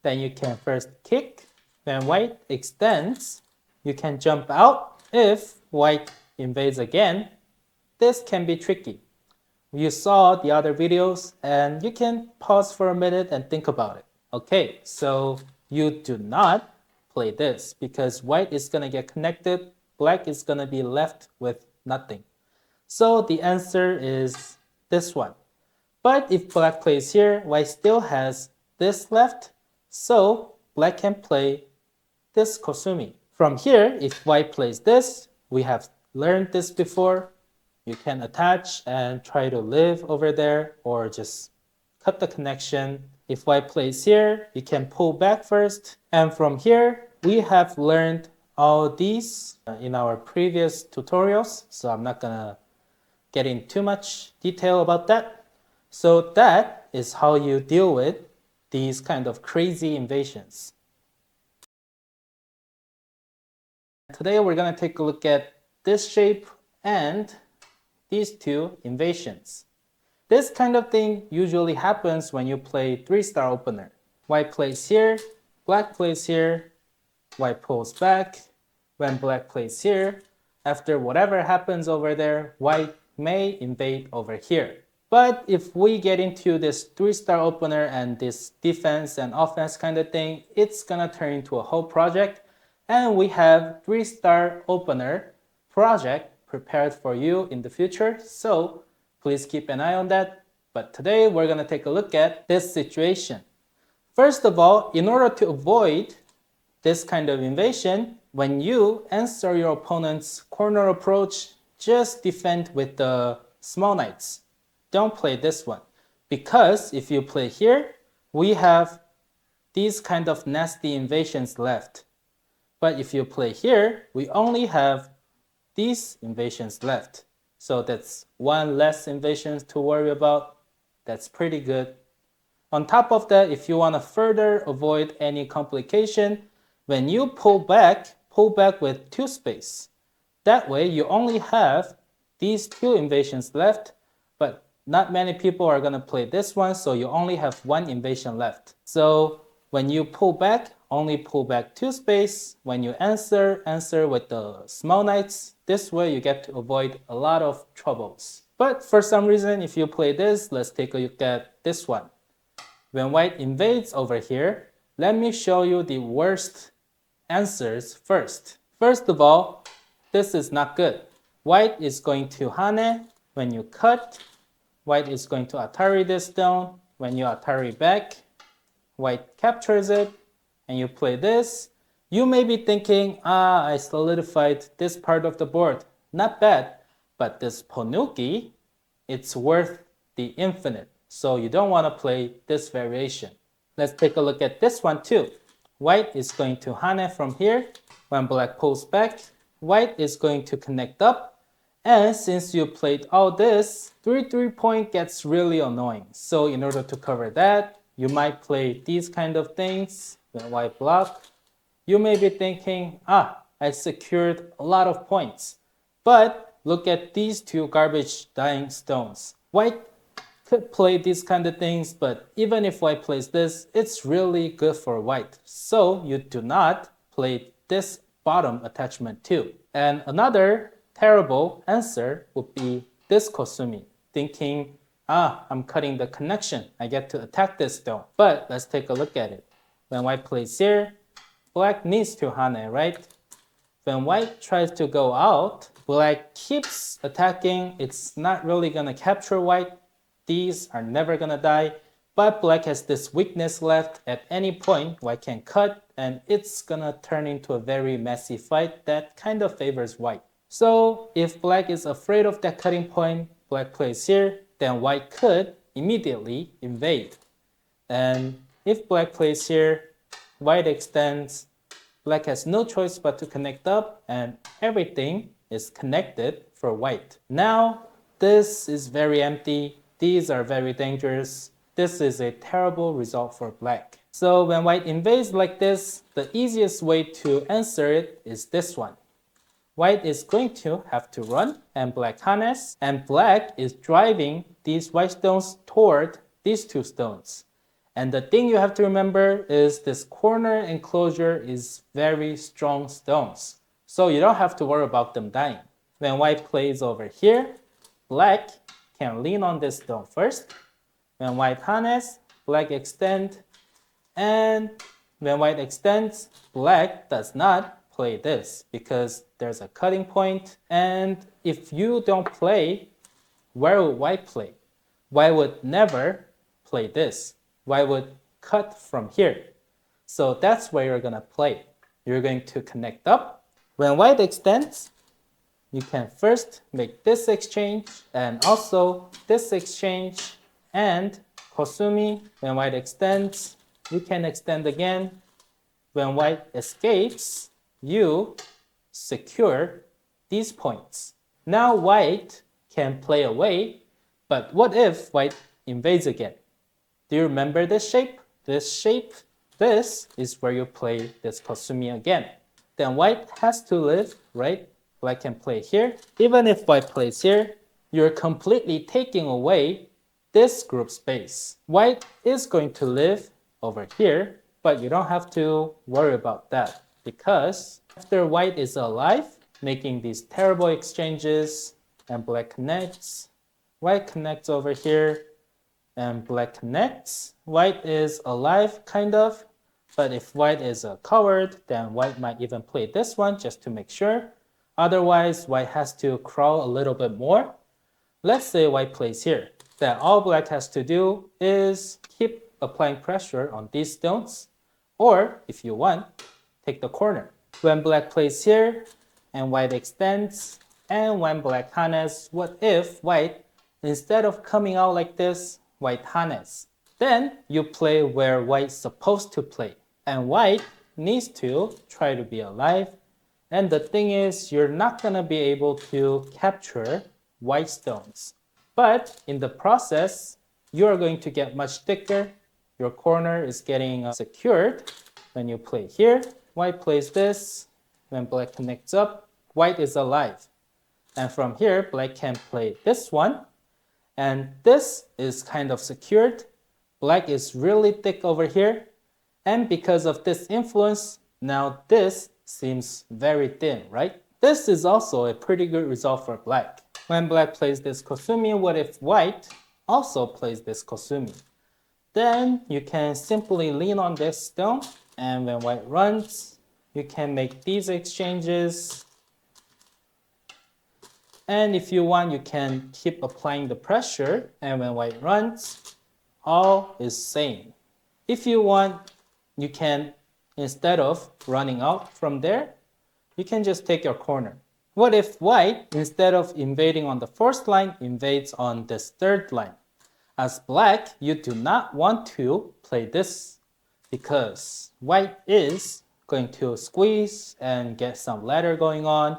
Then you can first kick. When white extends, you can jump out. If white invades again, this can be tricky. You saw the other videos and you can pause for a minute and think about it. Okay, so you do not play this because white is going to get connected, black is going to be left with nothing. So the answer is this one. But if black plays here, white still has this left, so black can play this kosumi. From here, if white plays this, we have learned this before, you can attach and try to live over there or just cut the connection. If white plays here, you can pull back first. And from here, we have learned all these in our previous tutorials, so I'm not gonna get in too much detail about that. So that is how you deal with these kind of crazy invasions. Today we're gonna take a look at this shape and these two invasions. This kind of thing usually happens when you play 3-star opener. White plays here, black plays here, white pulls back. When black plays here, after whatever happens over there, white may invade over here. But if we get into this 3-star opener and this defense and offense kind of thing, it's gonna turn into a whole project. And we have 3-star opener project prepared for you in the future. So please keep an eye on that. But today we're gonna take a look at this situation. First of all, in order to avoid this kind of invasion, when you answer your opponent's corner approach, just defend with the small knights. Don't play this one. Because if you play here, we have these kind of nasty invasions left. But if you play here, we only have these invasions left. So that's one less invasion to worry about. That's pretty good. On top of that, if you want to further avoid any complication, when you pull back, pull back with 2 space. That way, you only have these 2 invasions left, but not many people are going to play this one, so you only have 1 invasion left. So when you pull back, only pull back 2 space. When you answer with the small knights. This way, you get to avoid a lot of troubles. But for some reason, if you play this, let's take a look at this one. When white invades over here, let me show you the worst answers first. First of all, this is not good. White is going to hane when you cut. White is going to atari this stone. When you atari back, white captures it, and you play this. You may be thinking, I solidified this part of the board. Not bad, but this ponuki, it's worth the infinite. So you don't want to play this variation. Let's take a look at this one too. White is going to hane from here. When black pulls back, white is going to connect up. And since you played all this, 3 point gets really annoying. So in order to cover that, you might play these kind of things. When white block, you may be thinking, I secured a lot of points. But look at these 2 garbage dying stones. White could play these kind of things, but even if white plays this, it's really good for white. So you do not play this bottom attachment too. And another terrible answer would be this kosumi, thinking, I'm cutting the connection. I get to attack this stone. But let's take a look at it. When white plays here, black needs to hane, right? When white tries to go out, black keeps attacking. It's not really gonna capture white. These are never gonna die. But black has this weakness left. At any point, white can cut, and it's gonna turn into a very messy fight that kind of favors white. So if black is afraid of that cutting point, black plays here, then white could immediately invade. And if black plays here, white extends, black has no choice but to connect up, and everything is connected for white. Now, this is very empty. These are very dangerous. This is a terrible result for black. So when white invades like this, the easiest way to answer it is this one. White is going to have to run, and black hanes, and black is driving these white stones toward these 2 stones. And the thing you have to remember is this corner enclosure is very strong stones. So you don't have to worry about them dying. When white plays over here, black can lean on this stone first. When white hanes, black extend. And when white extends, black does not play this because there's a cutting point. And if you don't play, where would white play? White would never play this. White would cut from here. So that's where you're gonna play. You're going to connect up. When white extends, you can first make this exchange and also this exchange and kosumi. When white extends, you can extend again. When white escapes, you secure these points. Now white can play away, but what if white invades again? Do you remember this shape? This shape, this is where you play this kosumi again. Then white has to live, right? Black can play here. Even if white plays here, you're completely taking away this group space. White is going to live over here, but you don't have to worry about that because after white is alive, making these terrible exchanges, and black connects, white connects over here, and black connects. White is alive, kind of, but if white is a coward, then white might even play this one just to make sure. Otherwise, white has to crawl a little bit more. Let's say white plays here. Then all black has to do is keep applying pressure on these stones, or if you want, take the corner. When black plays here, and white extends, and when black hanes, what if white, instead of coming out like this, white hanes? Then you play where white's supposed to play. And white needs to try to be alive. And the thing is, you're not gonna be able to capture white stones. But in the process, you're going to get much thicker. Your corner is getting secured. When you play here, white plays this, when black connects up, white is alive. And from here, black can play this one. And this is kind of secured. Black is really thick over here. And because of this influence, now this seems very thin, right? This is also a pretty good result for black. When black plays this kosumi, what if white also plays this kosumi? Then you can simply lean on this stone, and when white runs, you can make these exchanges. And if you want, you can keep applying the pressure, and when white runs, all is same. If you want, you can, instead of running out from there, you can just take your corner. What if white, instead of invading on the first line, invades on this third line? As black, you do not want to play this because white is going to squeeze and get some ladder going on.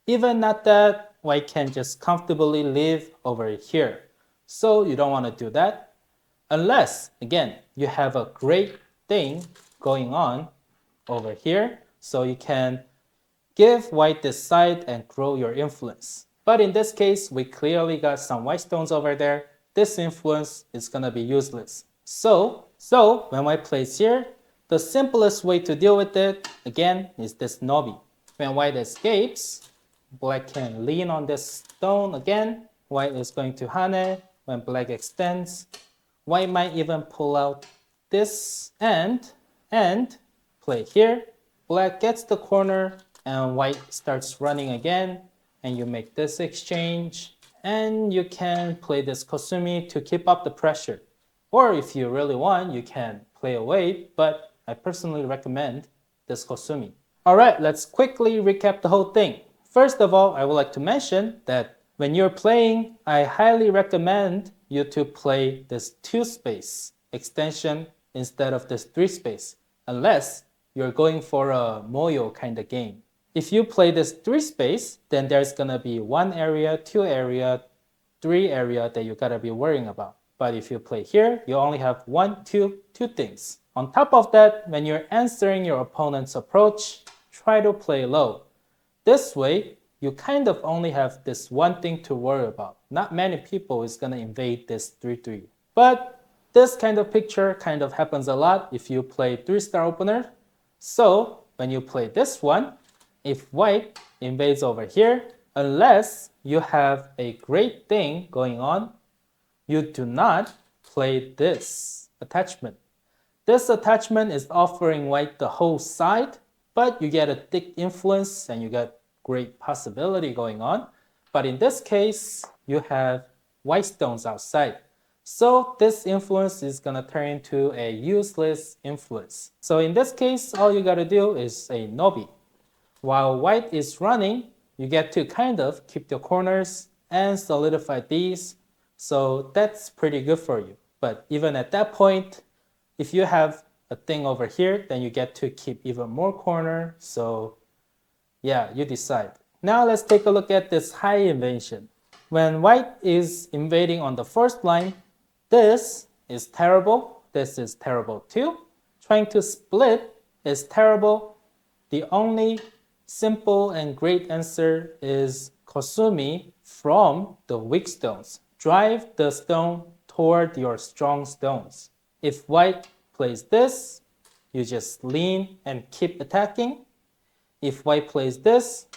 Even not that, white can just comfortably live over here. So you don't want to do that. Unless, again, you have a great thing going on over here. So you can give white this side and grow your influence. But in this case, we clearly got some white stones over there. This influence is going to be useless. So when white plays here, the simplest way to deal with it, again, is this nobi. When white escapes, black can lean on this stone again. White is going to hane. When black extends, white might even pull out this and play here. Black gets the corner and white starts running again, and you make this exchange. And you can play this kosumi to keep up the pressure. Or if you really want, you can play away, but I personally recommend this kosumi. Alright, let's quickly recap the whole thing. First of all, I would like to mention that when you're playing, I highly recommend you to play this 2-space extension instead of this 3-space, unless you're going for a moyo kind of game. If you play this 3-space, then there's gonna be 1 area, 2 area, 3 area that you gotta be worrying about. But if you play here, you only have 1, 2 things. On top of that, when you're answering your opponent's approach, try to play low. This way, you kind of only have this one thing to worry about. Not many people is gonna invade this 3-3. But this kind of picture kind of happens a lot if you play 3-star opener. So when you play this one, if white invades over here, unless you have a great thing going on, you do not play this attachment. This attachment is offering white the whole side, but you get a thick influence and you get great possibility going on. But in this case, you have white stones outside. So this influence is gonna turn into a useless influence. So in this case, all you gotta do is a nobi. While white is running, you get to kind of keep the corners and solidify these. So that's pretty good for you. But even at that point, if you have a thing over here, then you get to keep even more corner. So yeah, you decide. Now let's take a look at this high invasion. When white is invading on the first line, this is terrible. This is terrible too. Trying to split is terrible. The only simple and great answer is kosumi from the weak stones. Drive the stone toward your strong stones. If white plays this, you just lean and keep attacking. If white plays this,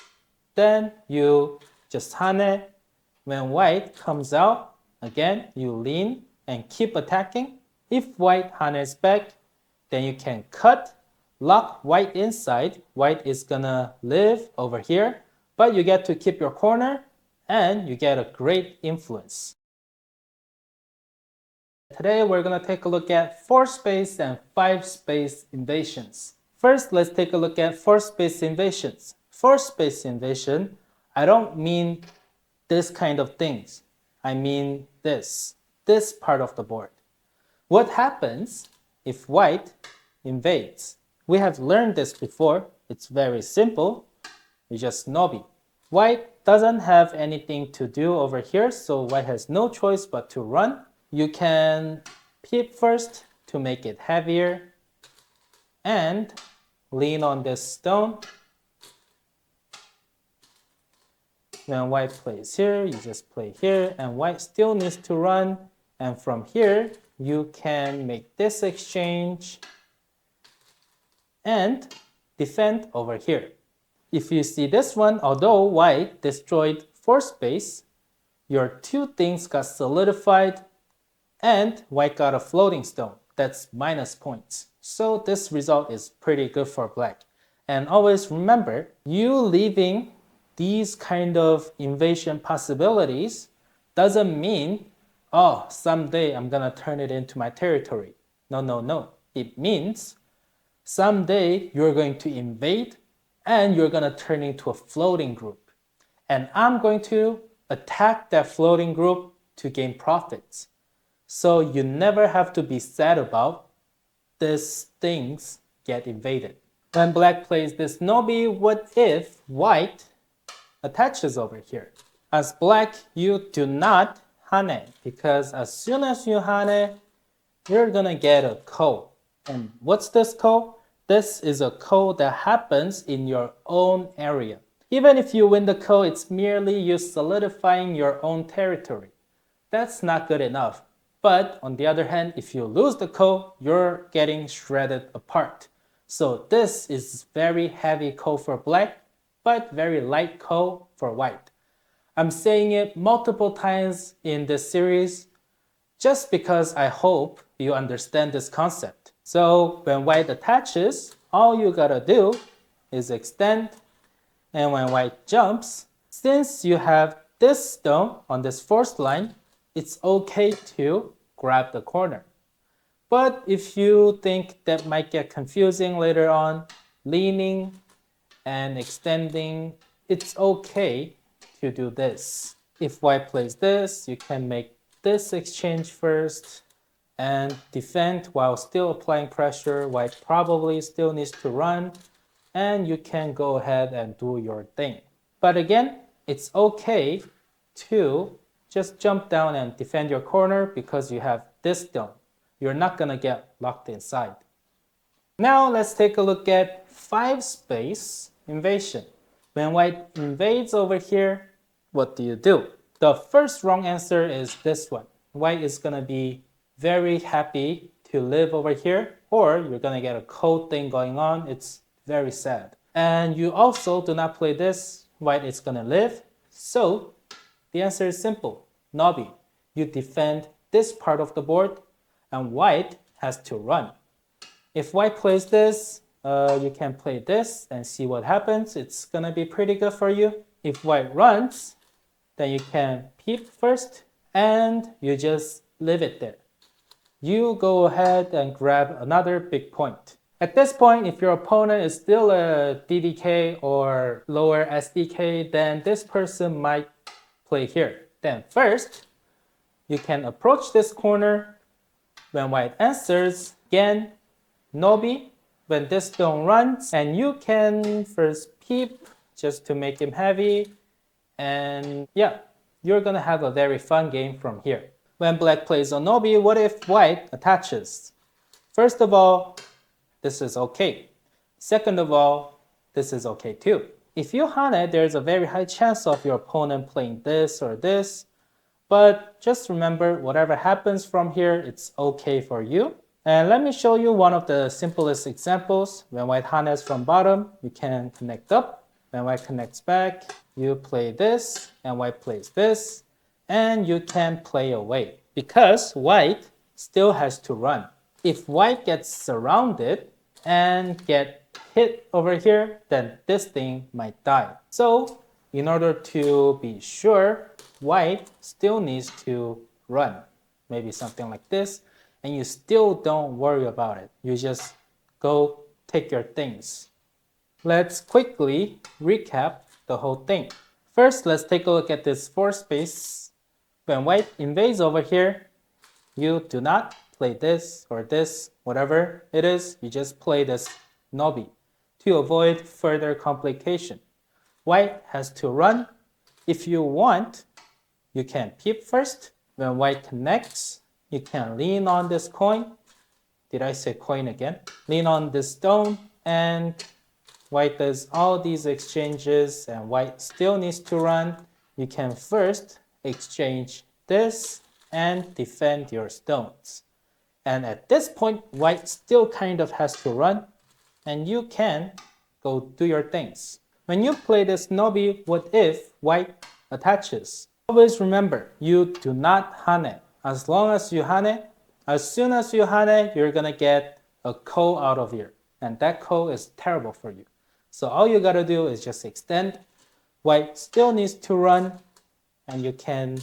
then you just hane. When white comes out, again, you lean and keep attacking. If white hanes back, then you can cut, lock white inside. White is gonna live over here, but you get to keep your corner and you get a great influence. Today we're gonna take a look at 4-space and 5-space invasions. First, let's take a look at 4-space invasions. 4-space invasion, I don't mean this kind of things. I mean this part of the board. What happens if white invades? We have learned this before. It's very simple. You just nobi. White doesn't have anything to do over here, so white has no choice but to run. You can peep first to make it heavier and lean on this stone. When white plays here, you just play here, and white still needs to run. And from here, you can make this exchange and defend over here. If you see this one, although white destroyed 4 space, your 2 things got solidified and white got a floating stone. That's minus points. So this result is pretty good for black. And always remember, you leaving these kind of invasion possibilities doesn't mean, oh, someday I'm gonna turn it into my territory. No, no, no. It means someday you're going to invade and you're gonna turn into a floating group. And I'm going to attack that floating group to gain profits. So you never have to be sad about these things get invaded. When black plays this nobi, what if white attaches over here? As black, you do not hane, because as soon as you hane, you're gonna get a ko. And what's this ko? This is a ko that happens in your own area. Even if you win the ko, it's merely you solidifying your own territory. That's not good enough. But on the other hand, if you lose the ko, you're getting shredded apart. So this is very heavy ko for black, but very light ko for white. I'm saying it multiple times in this series just because I hope you understand this concept. So when white attaches, all you gotta do is extend, and when white jumps, since you have this stone on this first line, it's okay to grab the corner. But if you think that might get confusing later on, leaning and extending, it's okay to do this. If white plays this, you can make this exchange first and defend while still applying pressure. White probably still needs to run, and you can go ahead and do your thing. But again, it's okay to just jump down and defend your corner because you have this stone. You're not gonna get locked inside. Now let's take a look at 5 space invasion. When white invades over here, what do you do? The first wrong answer is this one. White is gonna be very happy to live over here, or you're gonna get a cold thing going on. It's very sad. And you also do not play this, white is gonna live. So the answer is simple, nobi. You defend this part of the board and white has to run. If white plays this, you can play this and see what happens. It's gonna be pretty good for you. If white runs, then you can peep first and you just leave it there. You go ahead and grab another big point. At this point, if your opponent is still a DDK or lower SDK, then this person might play here. Then first, you can approach this corner. When white answers, again, nobi, when this stone runs, and you can first peep just to make him heavy. And yeah, you're gonna have a very fun game from here. When black plays on nobi, what if white attaches? First of all, this is okay. Second of all, this is okay too. If you hane, there's a very high chance of your opponent playing this or this. But just remember, whatever happens from here, it's okay for you. And let me show you one of the simplest examples. When white hanes from bottom, you can connect up. When white connects back, you play this, and white plays this, and you can play away. Because white still has to run. If white gets surrounded and get hit over here, then this thing might die. So in order to be sure, white still needs to run. Maybe something like this. And you still don't worry about it. You just go take your things. Let's quickly recap the whole thing. First, let's take a look at this 4 space. When white invades over here, you do not play this or this, whatever it is. You just play this nobi to avoid further complication. White has to run. If you want, you can peep first. When white connects, you can lean on this coin. Did I say coin again? Lean on this stone, and white does all these exchanges, and white still needs to run. you can first exchange this and defend your stones. And at this point, white still kind of has to run, and you can go do your things. When you play this nobi, what if white attaches? Always remember, you do not hane. As long as you hane, as soon as you hane, you're gonna get a ko out of here. And that ko is terrible for you. So all you gotta do is just extend. White still needs to run, and you can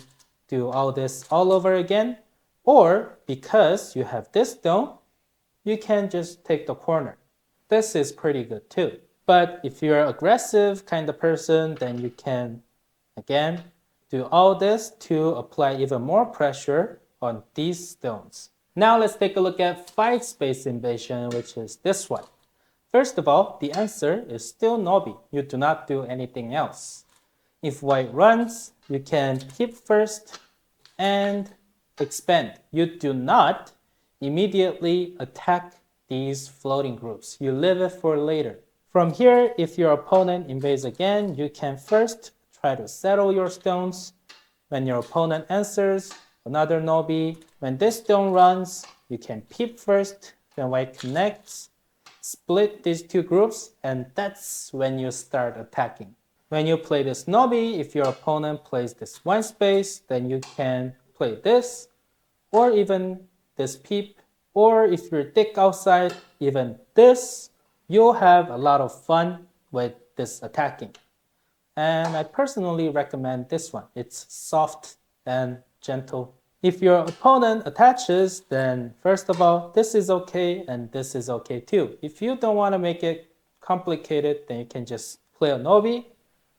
do all this all over again. Or because you have this stone, you can just take the corner. This is pretty good too. But if you're an aggressive kind of person, then you can, again, do all this to apply even more pressure on these stones. Now let's take a look at 5 space invasion, which is this one. First of all, the answer is still nobi. You do not do anything else. If white runs, you can peep first and expand. You do not immediately attack these floating groups. You leave it for later. From here, if your opponent invades again, you can first try to settle your stones. When your opponent answers, another nobi. When this stone runs, you can peep first. When white connects, split these two groups, and that's when you start attacking. When you play this nobi, if your opponent plays this one space, then you can play this, or even this peep, or if you're thick outside, even this. You'll have a lot of fun with this attacking. And I personally recommend this one. It's soft and gentle. If your opponent attaches, then first of all, this is okay and this is okay too. If you don't want to make it complicated, then you can just play a nobi.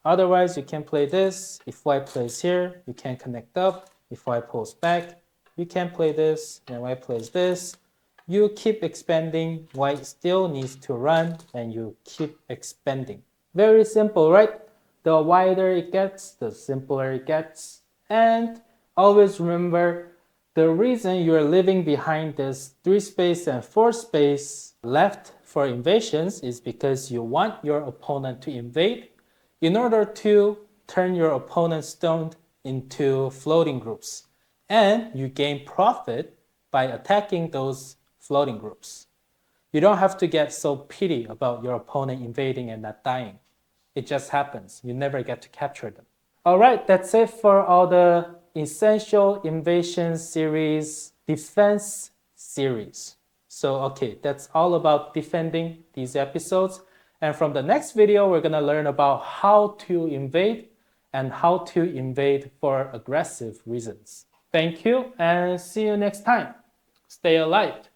Otherwise, you can play this. If white plays here, you can connect up. If white pulls back, you can play this, and white plays this. You keep expanding, white still needs to run, and you keep expanding. Very simple, right? The wider it gets, the simpler it gets. And always remember, the reason you're leaving behind this 3 space and 4 space left for invasions is because you want your opponent to invade in order to turn your opponent's stone into floating groups. And you gain profit by attacking those floating groups. You don't have to get so pity about your opponent invading and not dying. It just happens. You never get to capture them. All right, that's it for all the Essential Invasion series, defense series. So, okay, that's all about defending these episodes. And from the next video, we're gonna learn about how to invade and how to invade for aggressive reasons. Thank you and see you next time. Stay alive.